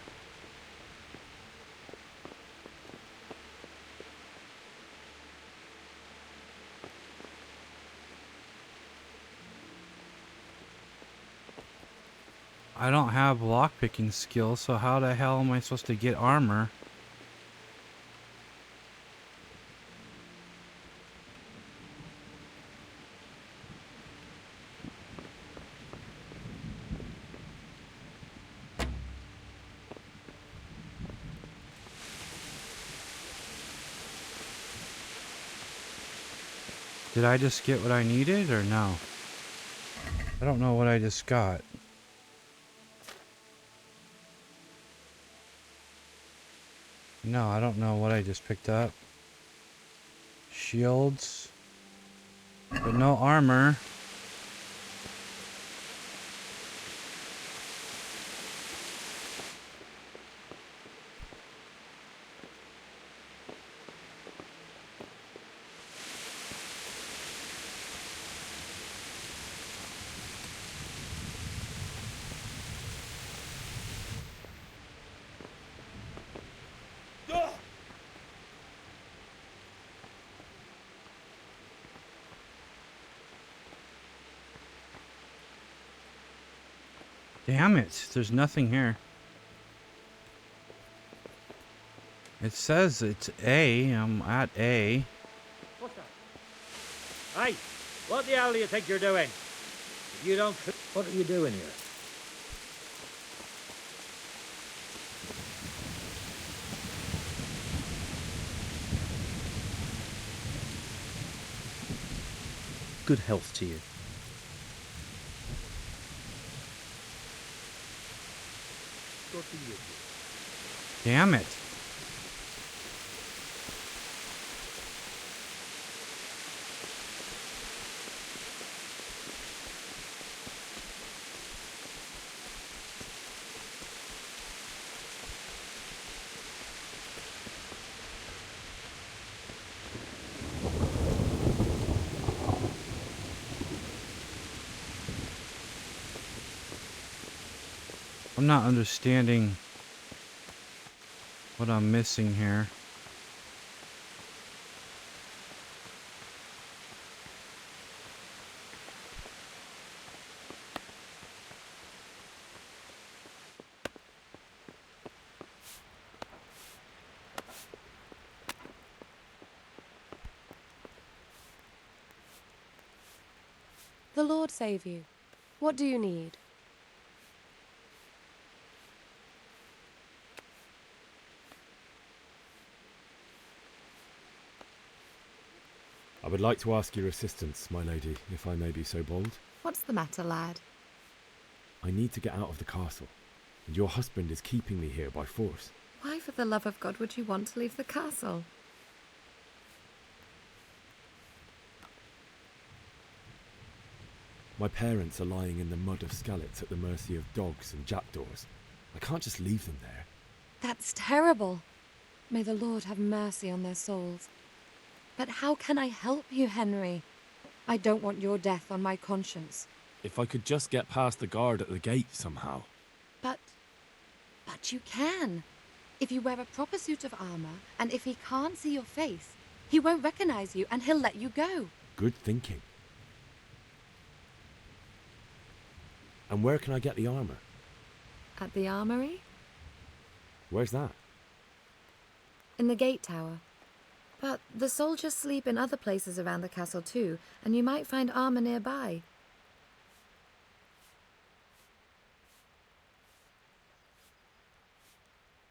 I don't have lockpicking skills, so how the hell am I supposed to get armor? Did I just get what I needed or no? I don't know what I just got. No, I don't know what I just picked up. Shields. But no armor. Damn it, there's nothing here. It says it's A, I'm at A. What's that? Hey, what the hell do you think you're doing? If you don't... What are you doing here? Good health to you. Damn it. I'm not understanding what I'm missing here. The Lord save you. What do you need? I would like to ask your assistance, my lady, if I may be so bold. What's the matter, lad? I need to get out of the castle, and your husband is keeping me here by force. Why, for the love of God, would you want to leave the castle? My parents are lying in the mud of Skalitz at the mercy of dogs and jackdaws. I can't just leave them there. That's terrible. May the Lord have mercy on their souls. But how can I help you, Henry? I don't want your death on my conscience. If I could just get past the guard at the gate somehow. But you can. If you wear a proper suit of armor, and if he can't see your face, he won't recognize you and he'll let you go. Good thinking. And where can I get the armor? At the armory? Where's that? In the gate tower. But the soldiers sleep in other places around the castle too, and you might find armor nearby.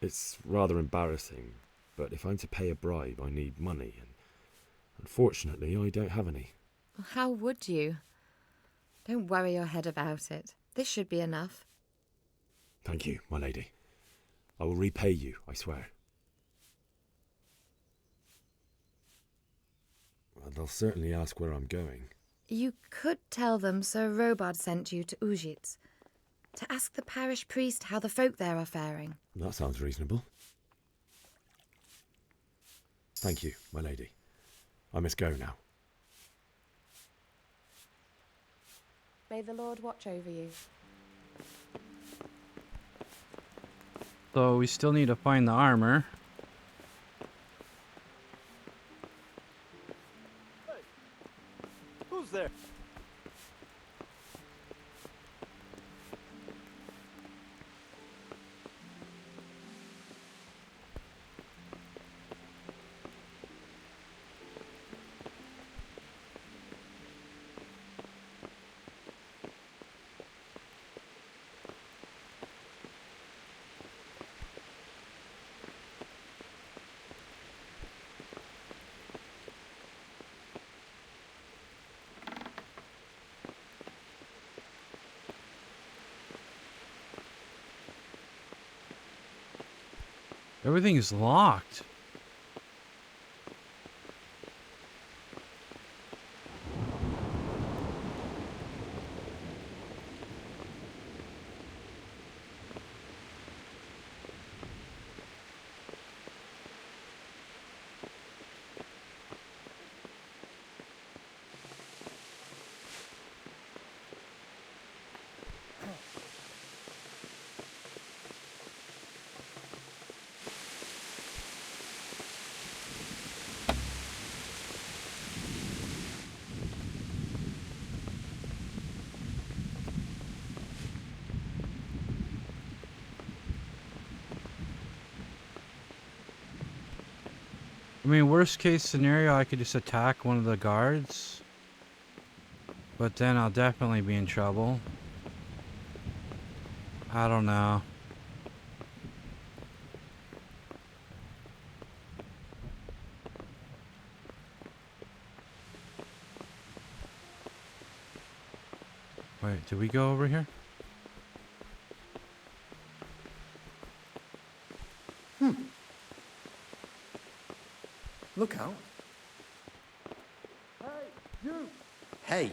It's rather embarrassing, but if I'm to pay a bribe, I need money, and unfortunately, I don't have any. How would you? Don't worry your head about it. This should be enough. Thank you, my lady. I will repay you, I swear. They'll certainly ask where I'm going. You could tell them Sir Robard sent you to Ujitz, to ask the parish priest how the folk there are faring. That sounds reasonable. Thank you, my lady. I must go now. May the Lord watch over you. So we still need to find the armor. Who's there? Everything is locked. I mean, worst case scenario, I could just attack one of the guards. But then I'll definitely be in trouble. I don't know. Wait, did we go over here? Look out. Hey, you! Hey!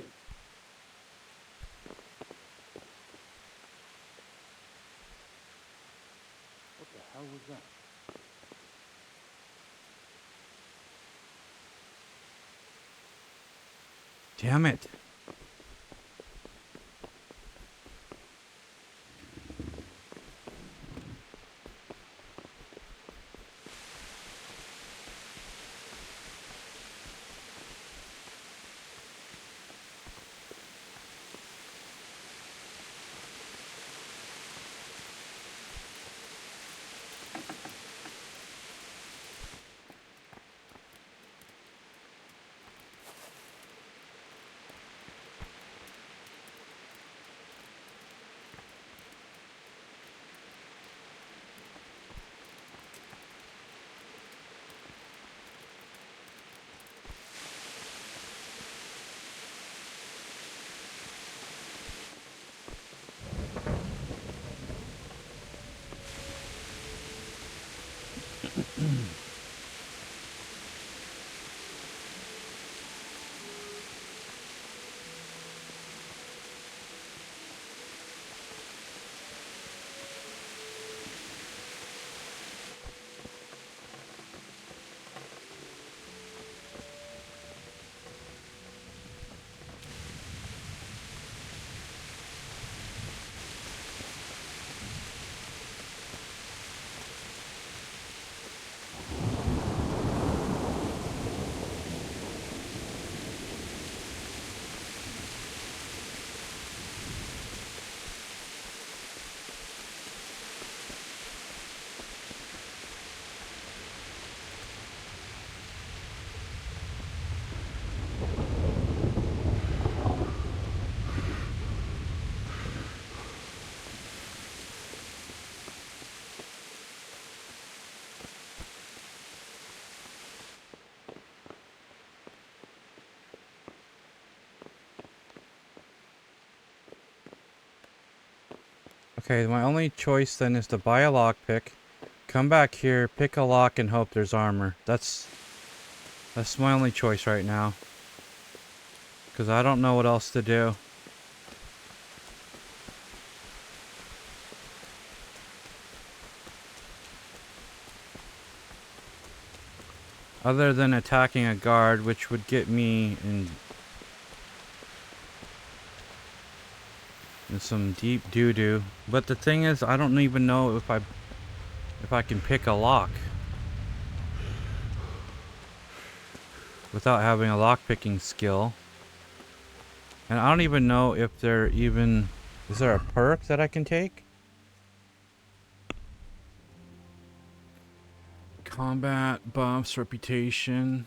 What the hell was that? Damn it. Okay, my only choice then is to buy a lockpick, come back here, pick a lock, and hope there's armor. That's my only choice right now. Because I don't know what else to do. Other than attacking a guard, which would get me in some deep doo-doo. But the thing is, I don't even know if I can pick a lock without having a lock-picking skill. And I don't even know if there even... Is there a perk that I can take? Combat, buffs, reputation.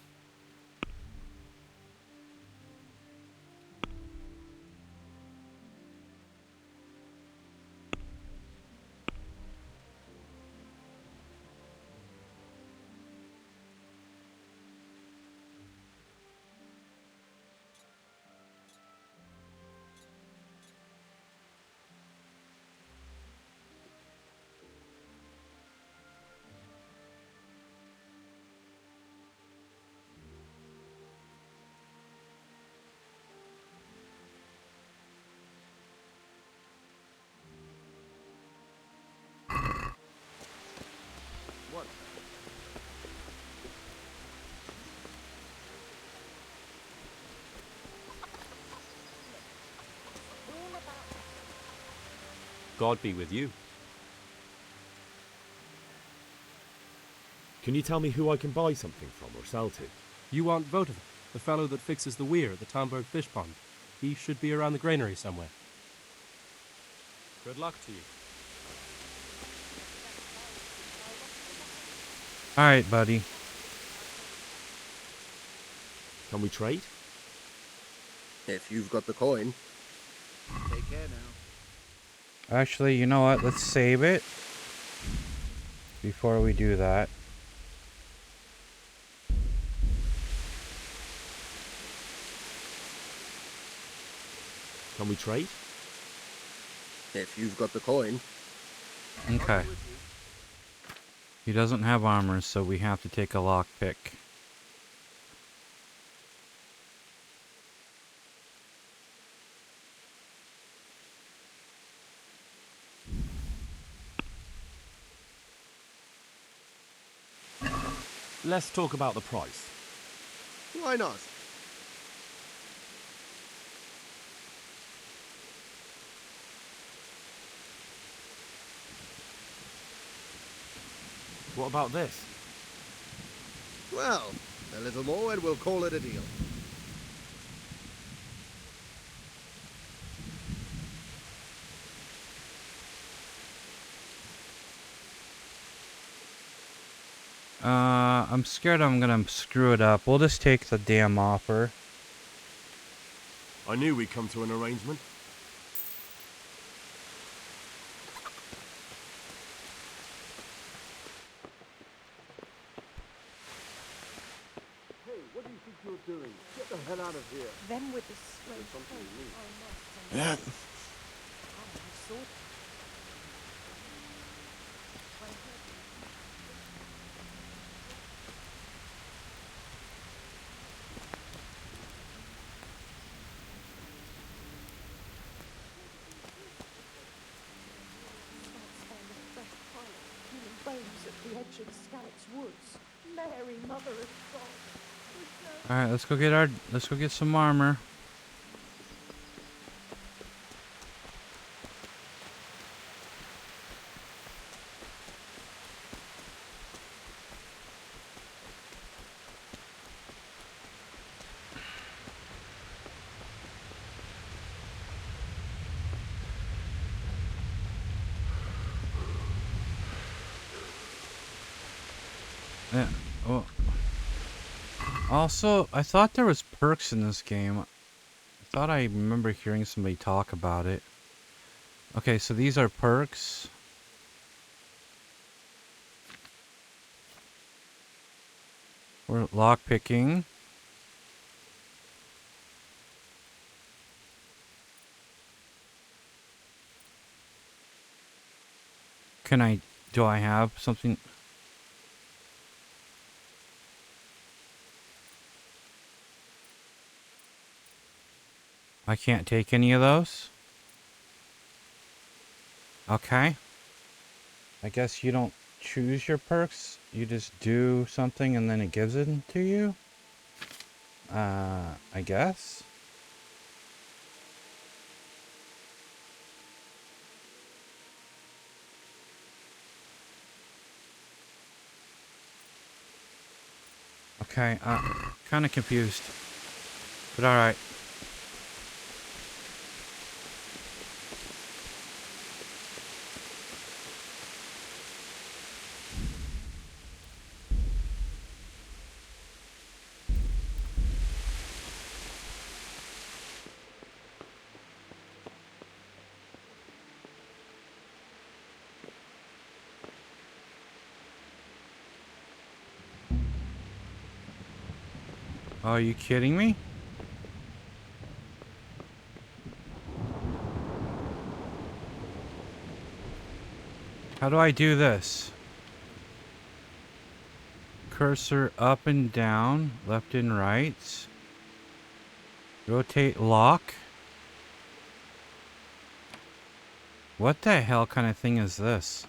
What? God be with you. Can you tell me who I can buy something from or sell to? You want Votan, the fellow that fixes the weir at the Tamburg fish pond. He should be around the granary somewhere. Good luck to you. Alright, buddy. Can we trade? If you've got the coin. Take care now. Actually, you know what? Let's save it before we do that. Can we trade? If you've got the coin. Okay. He doesn't have armor, so we have to take a lockpick. Let's talk about the price. Why not? What about this? Well, a little more and we'll call it a deal. I'm scared I'm gonna screw it up. We'll just take the damn offer. I knew we'd come to an arrangement. Hey, what do you think you're doing? Get the hell out of here. Then with the slave coat, Yeah. human bones at the edge of the Scallops Woods. Mary, Mother of God. Alright, let's go get some armor. Yeah. Well, also, I thought there was perks in this game. I thought I remember hearing somebody talk about it. Okay, so these are perks. We're lockpicking. Do I have something? I can't take any of those? Okay. I guess you don't choose your perks. You just do something and then it gives it to you? I guess. Okay, kind of confused. But alright. Are you kidding me? How do I do this? Cursor up and down, left and right. Rotate lock. What the hell kind of thing is this?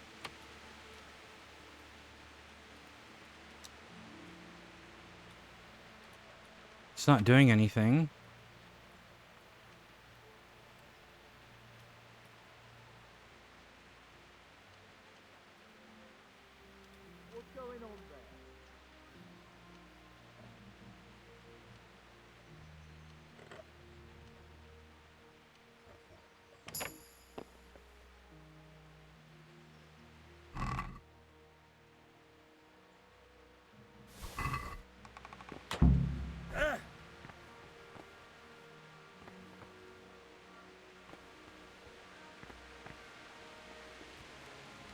It's not doing anything. What's going on there?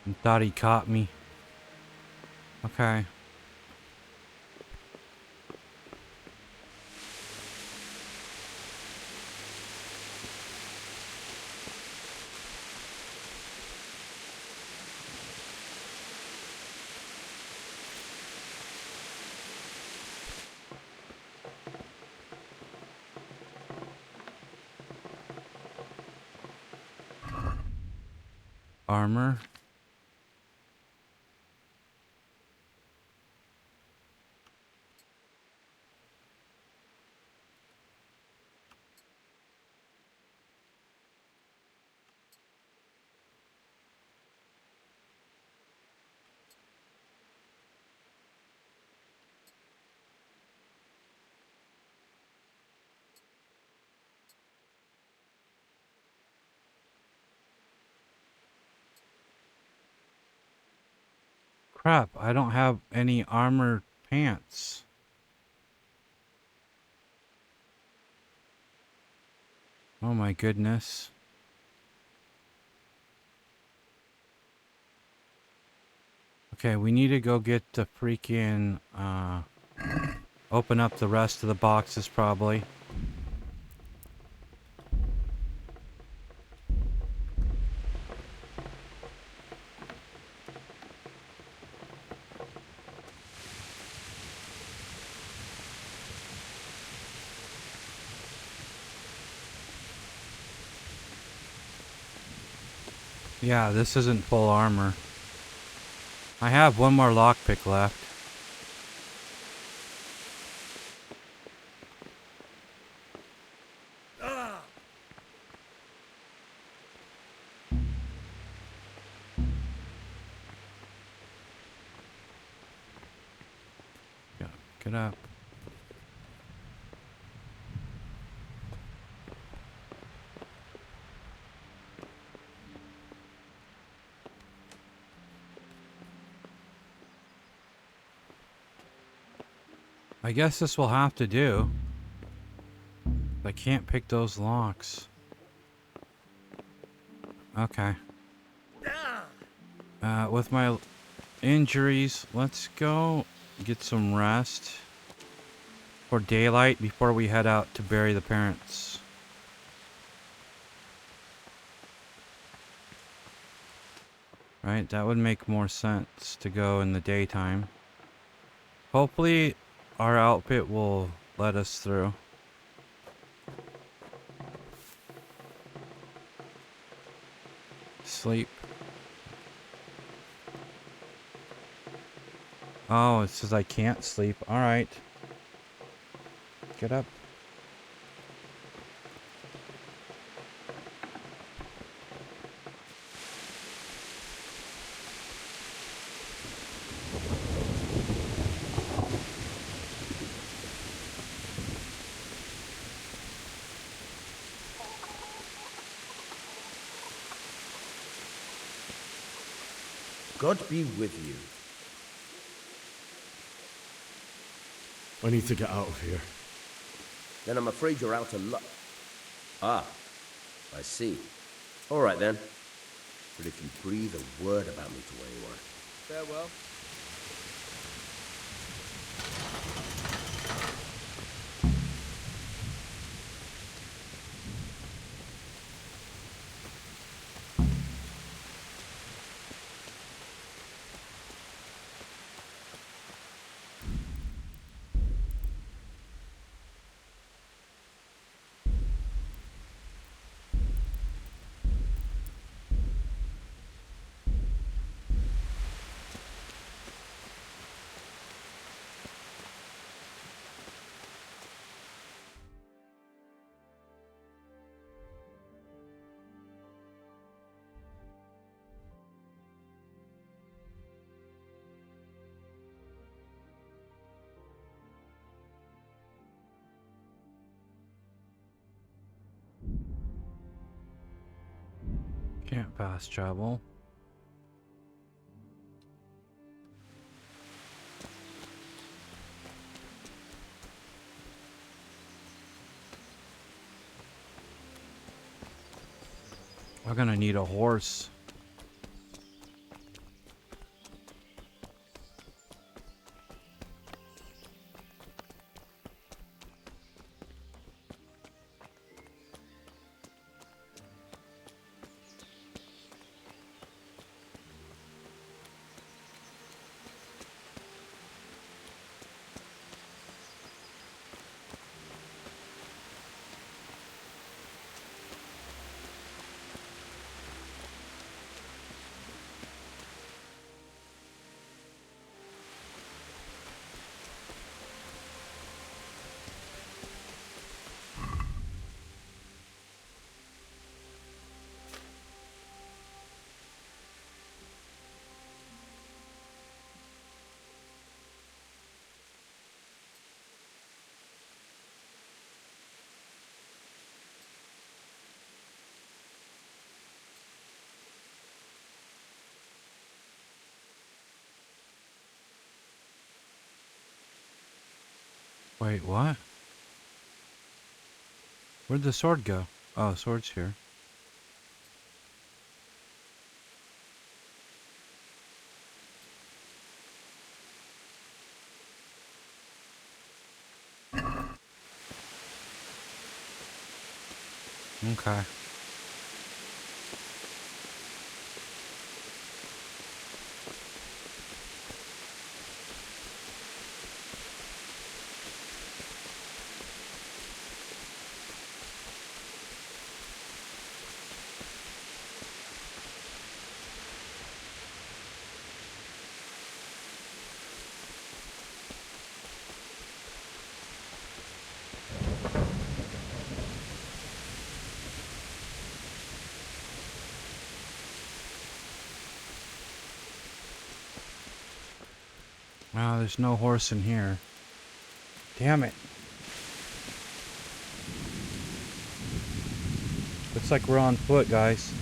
I thought he caught me. Okay. Armor. Crap, I don't have any armor pants. Oh my goodness. Okay, we need to go get the freaking, open up the rest of the boxes probably. Yeah, this isn't full armor. I have one more lockpick left. Yeah, get up. I guess this will have to do. I can't pick those locks. Okay. With my injuries, let's go get some rest for daylight before we head out to bury the parents. Right? That would make more sense to go in the daytime. Hopefully our outfit will let us through. Sleep. Oh, it says I can't sleep. Alright. Get up. God be with you. I need to get out of here. Then I'm afraid you're out of luck. Ah, I see. All right then. But if you breathe a word about me to anyone... Farewell. Can't fast travel. We're gonna need a horse. Wait, what? Where'd the sword go? Oh, sword's here. Okay. Wow, there's no horse in here. Damn it. Looks like we're on foot, guys.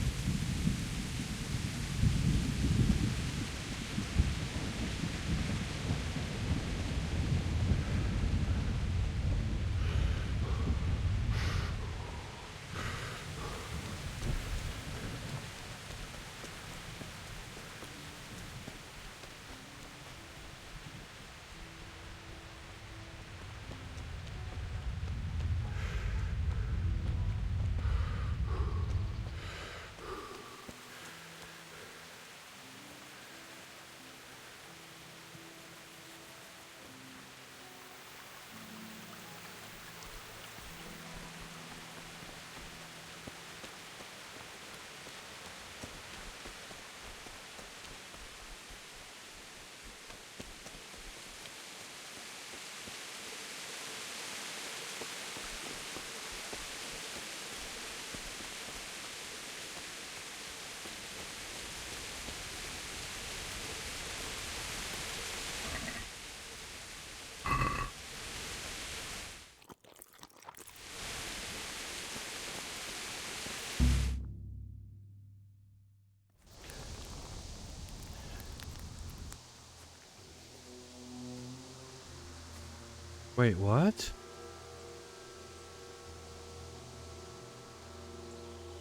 Wait, what?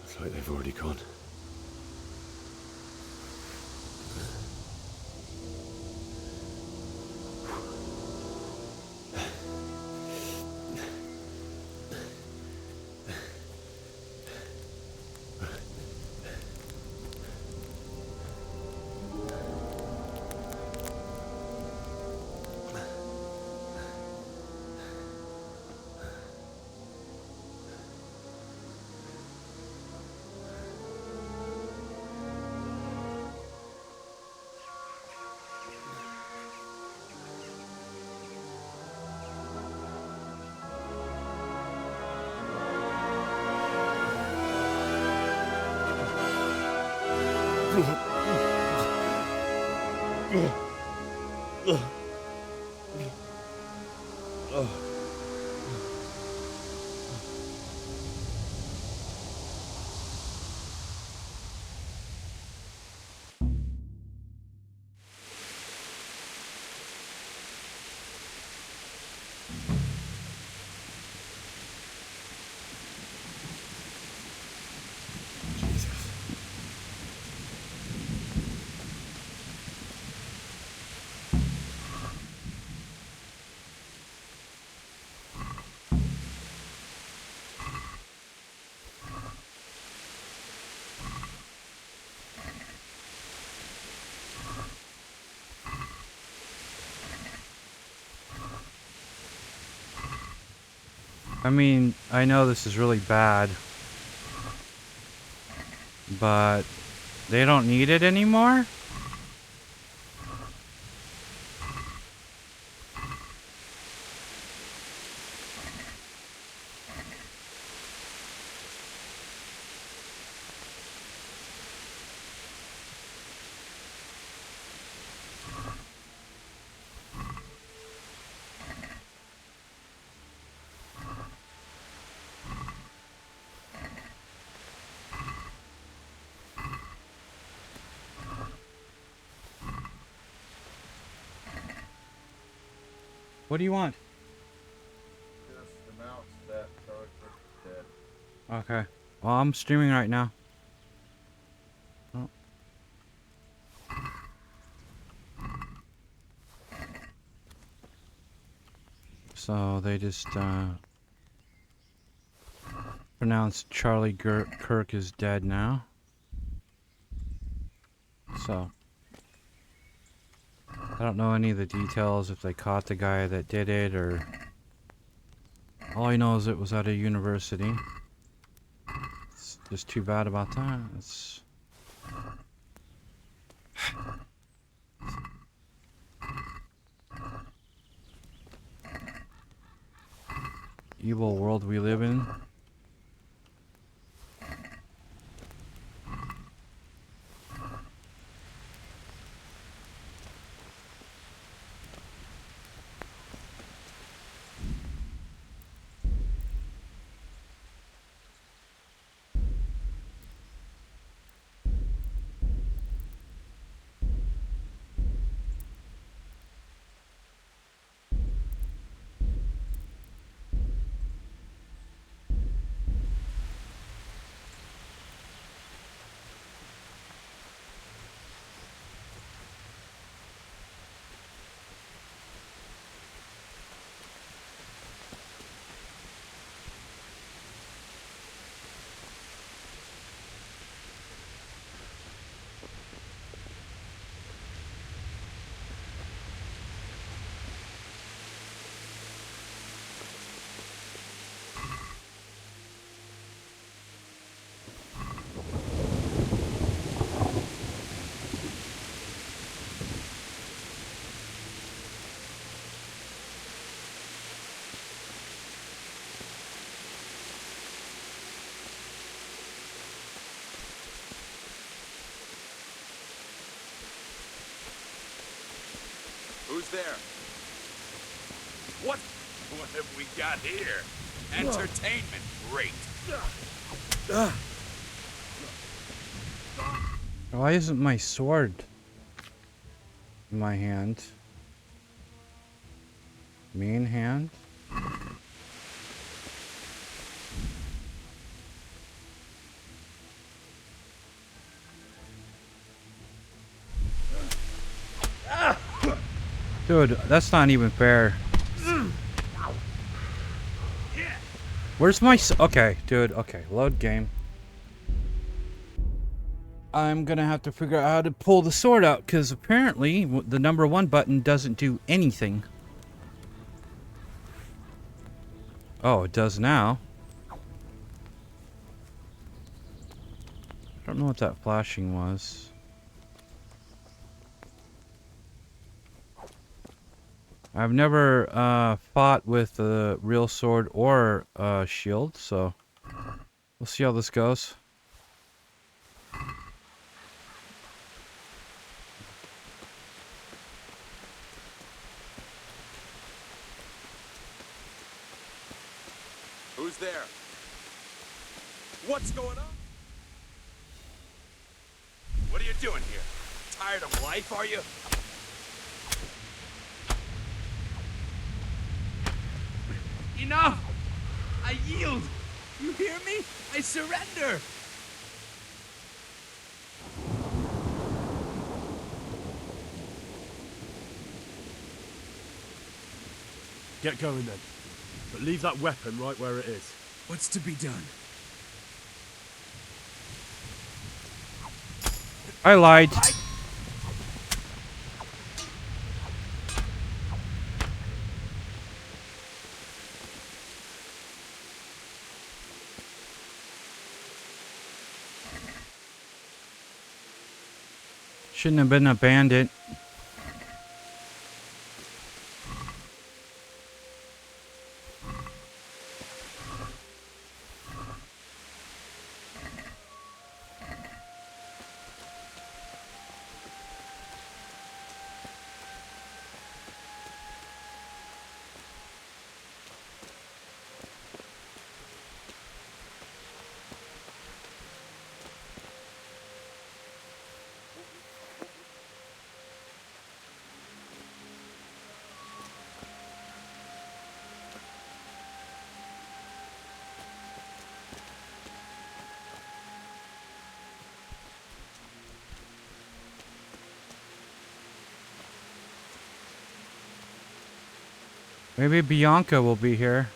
It's like they've already gone. I mean, I know this is really bad, but they don't need it anymore? What do you want? Just announce that Charlie dead. Okay. Well, I'm streaming right now. Oh. So they just pronounced Charlie Kirk is dead now. So I don't know any of the details, if they caught the guy that did it, or all I know is it was at a university. It's just too bad about that. It's evil world we live in. Who's there? What have we got here? Entertainment, great. Why isn't my sword in my hand? Main hand? Dude, that's not even fair. Where's my okay, dude, okay, load game. I'm gonna have to figure out how to pull the sword out, because apparently the number 1 button doesn't do anything. Oh, it does now. I don't know what that flashing was. I've never fought with a real sword or a shield, so we'll see how this goes. Who's there? What's going on? What are you doing here? Tired of life, are you? Enough! I yield! You hear me? I surrender! Get going then. But leave that weapon right where it is. What's to be done? I lied. Shouldn't have been a bandit. Maybe Bianca will be here.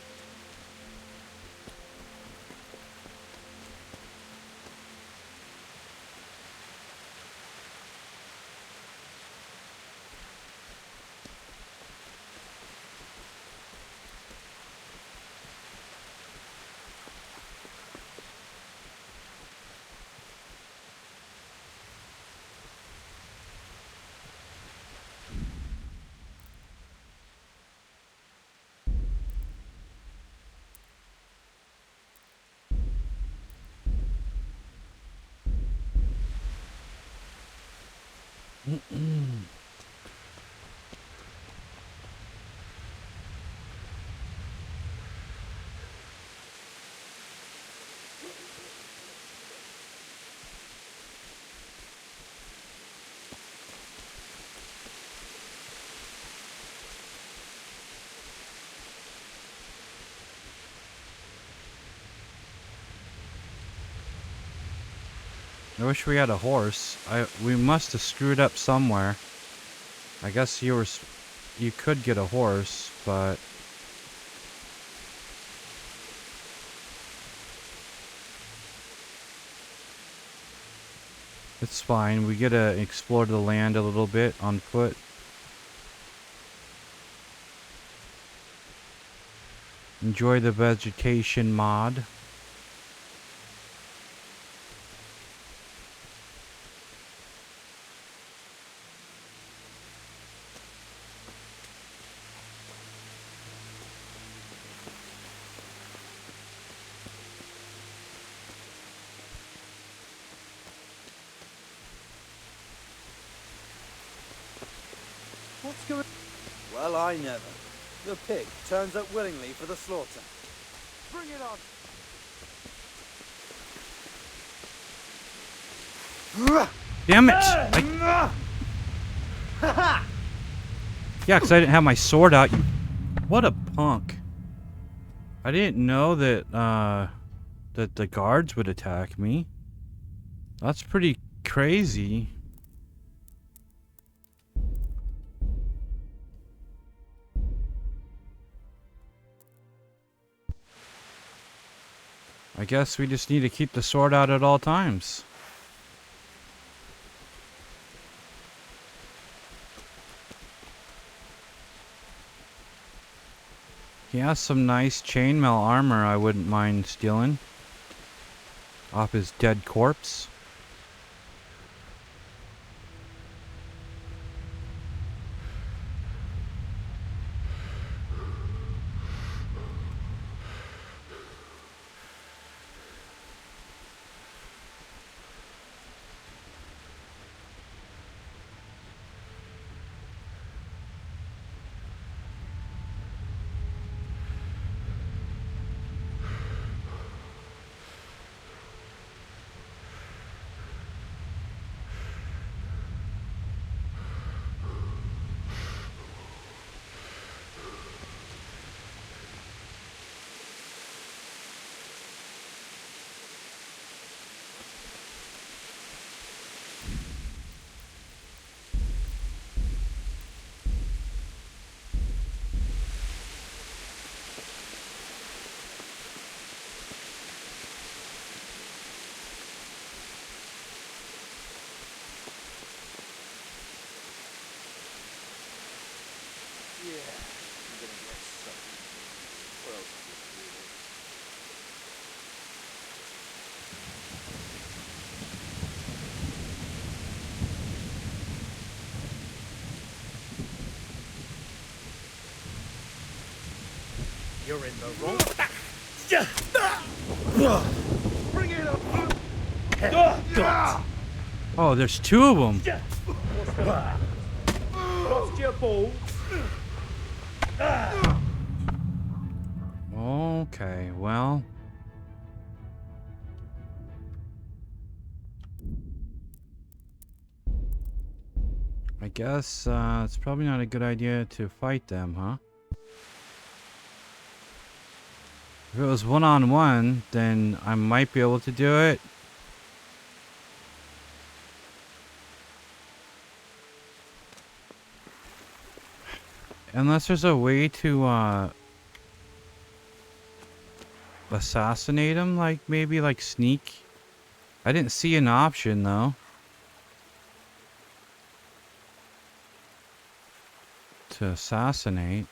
I wish we had a horse. We must have screwed up somewhere. I guess you could get a horse, but it's fine. We get to explore the land a little bit on foot. Enjoy the vegetation mod. What's going? Well, I never. The pig turns up willingly for the slaughter. Bring it on! Damn it! Yeah, because I didn't have my sword out. What a punk. I didn't know that that the guards would attack me. That's pretty crazy. I guess we just need to keep the sword out at all times. He has some nice chainmail armor I wouldn't mind stealing off his dead corpse. You're in the wrong. Bring it up. Oh, there's two of them. Lost your ball. Okay, well. I guess it's probably not a good idea to fight them, huh? If it was one-on-one, then I might be able to do it. Unless there's a way to assassinate him, like maybe like sneak. I didn't see an option though. To assassinate.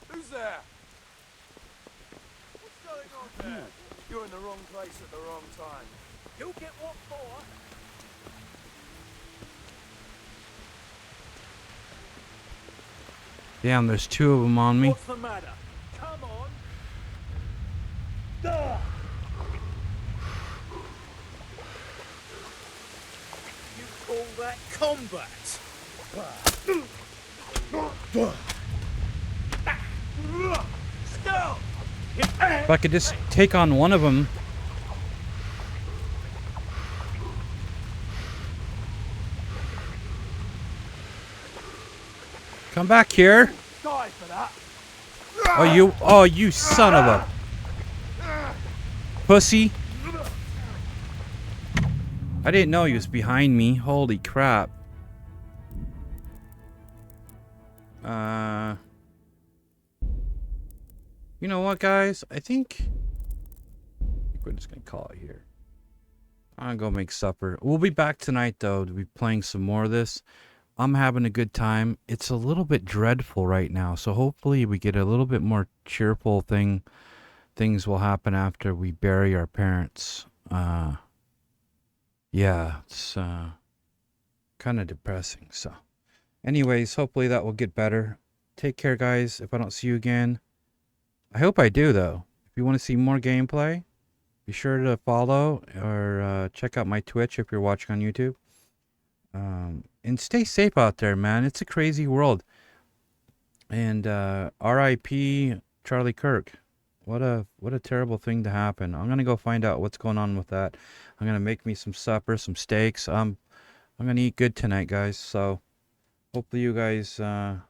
Who's there? What's going on there? You're in the wrong place at the wrong time. You'll get what for? Damn, there's two of them on me. What's the matter? Come on. Duh. You call that combat? Stop! If I could just take on one of them. Come back here. Die for that. Oh, you son of a pussy. I didn't know he was behind me. Holy crap. You know what, guys? I think we're just gonna call it here. I'm gonna go make supper. We'll be back tonight, though, to be playing some more of this. I'm having a good time. It's a little bit dreadful right now, so hopefully we get a little bit more cheerful things will happen after we bury our parents. Yeah, it's kind of depressing. So anyways, hopefully that will get better. Take care, guys. If I don't see you again, I hope I do, though. If you want to see more gameplay, be sure to follow or check out my Twitch if you're watching on YouTube. And stay safe out there, man. It's a crazy world. And R.I.P. Charlie Kirk. What a terrible thing to happen. I'm gonna go find out what's going on with that. I'm gonna make me some supper, some steaks. I'm gonna eat good tonight, guys. So hopefully you guys have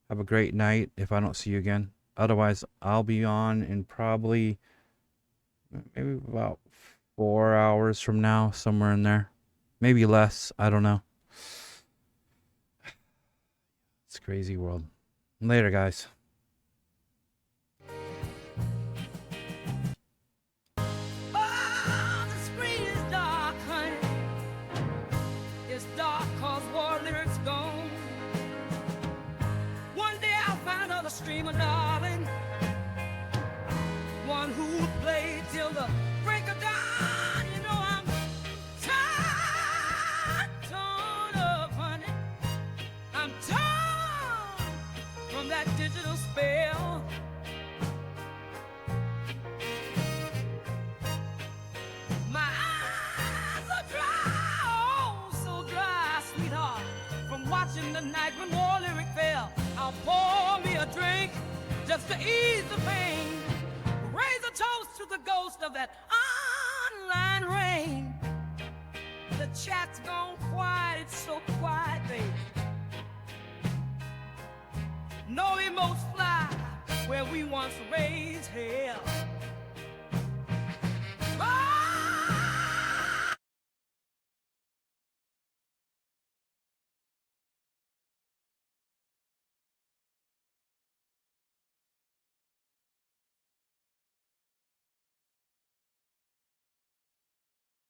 a great night if I don't see you again. Otherwise, I'll be on in probably maybe about 4 hours from now, somewhere in there. Maybe less. I don't know. It's a crazy world. Later, guys. The screen is dark, honey. It's dark 'cause war lyrics gone. One day I'll find another streamer, darling. One who will play till the break of dawn. You know I'm torn up, honey. I'm torn from that digital spell. My eyes are dry, oh, so dry, sweetheart. From watching the night when war lyric fell, I'll pour me a drink just to ease the pain. Raise a toast to the ghost of that online rain. The chat's gone quiet, it's so quiet, baby. No emotes fly where we once raised hell.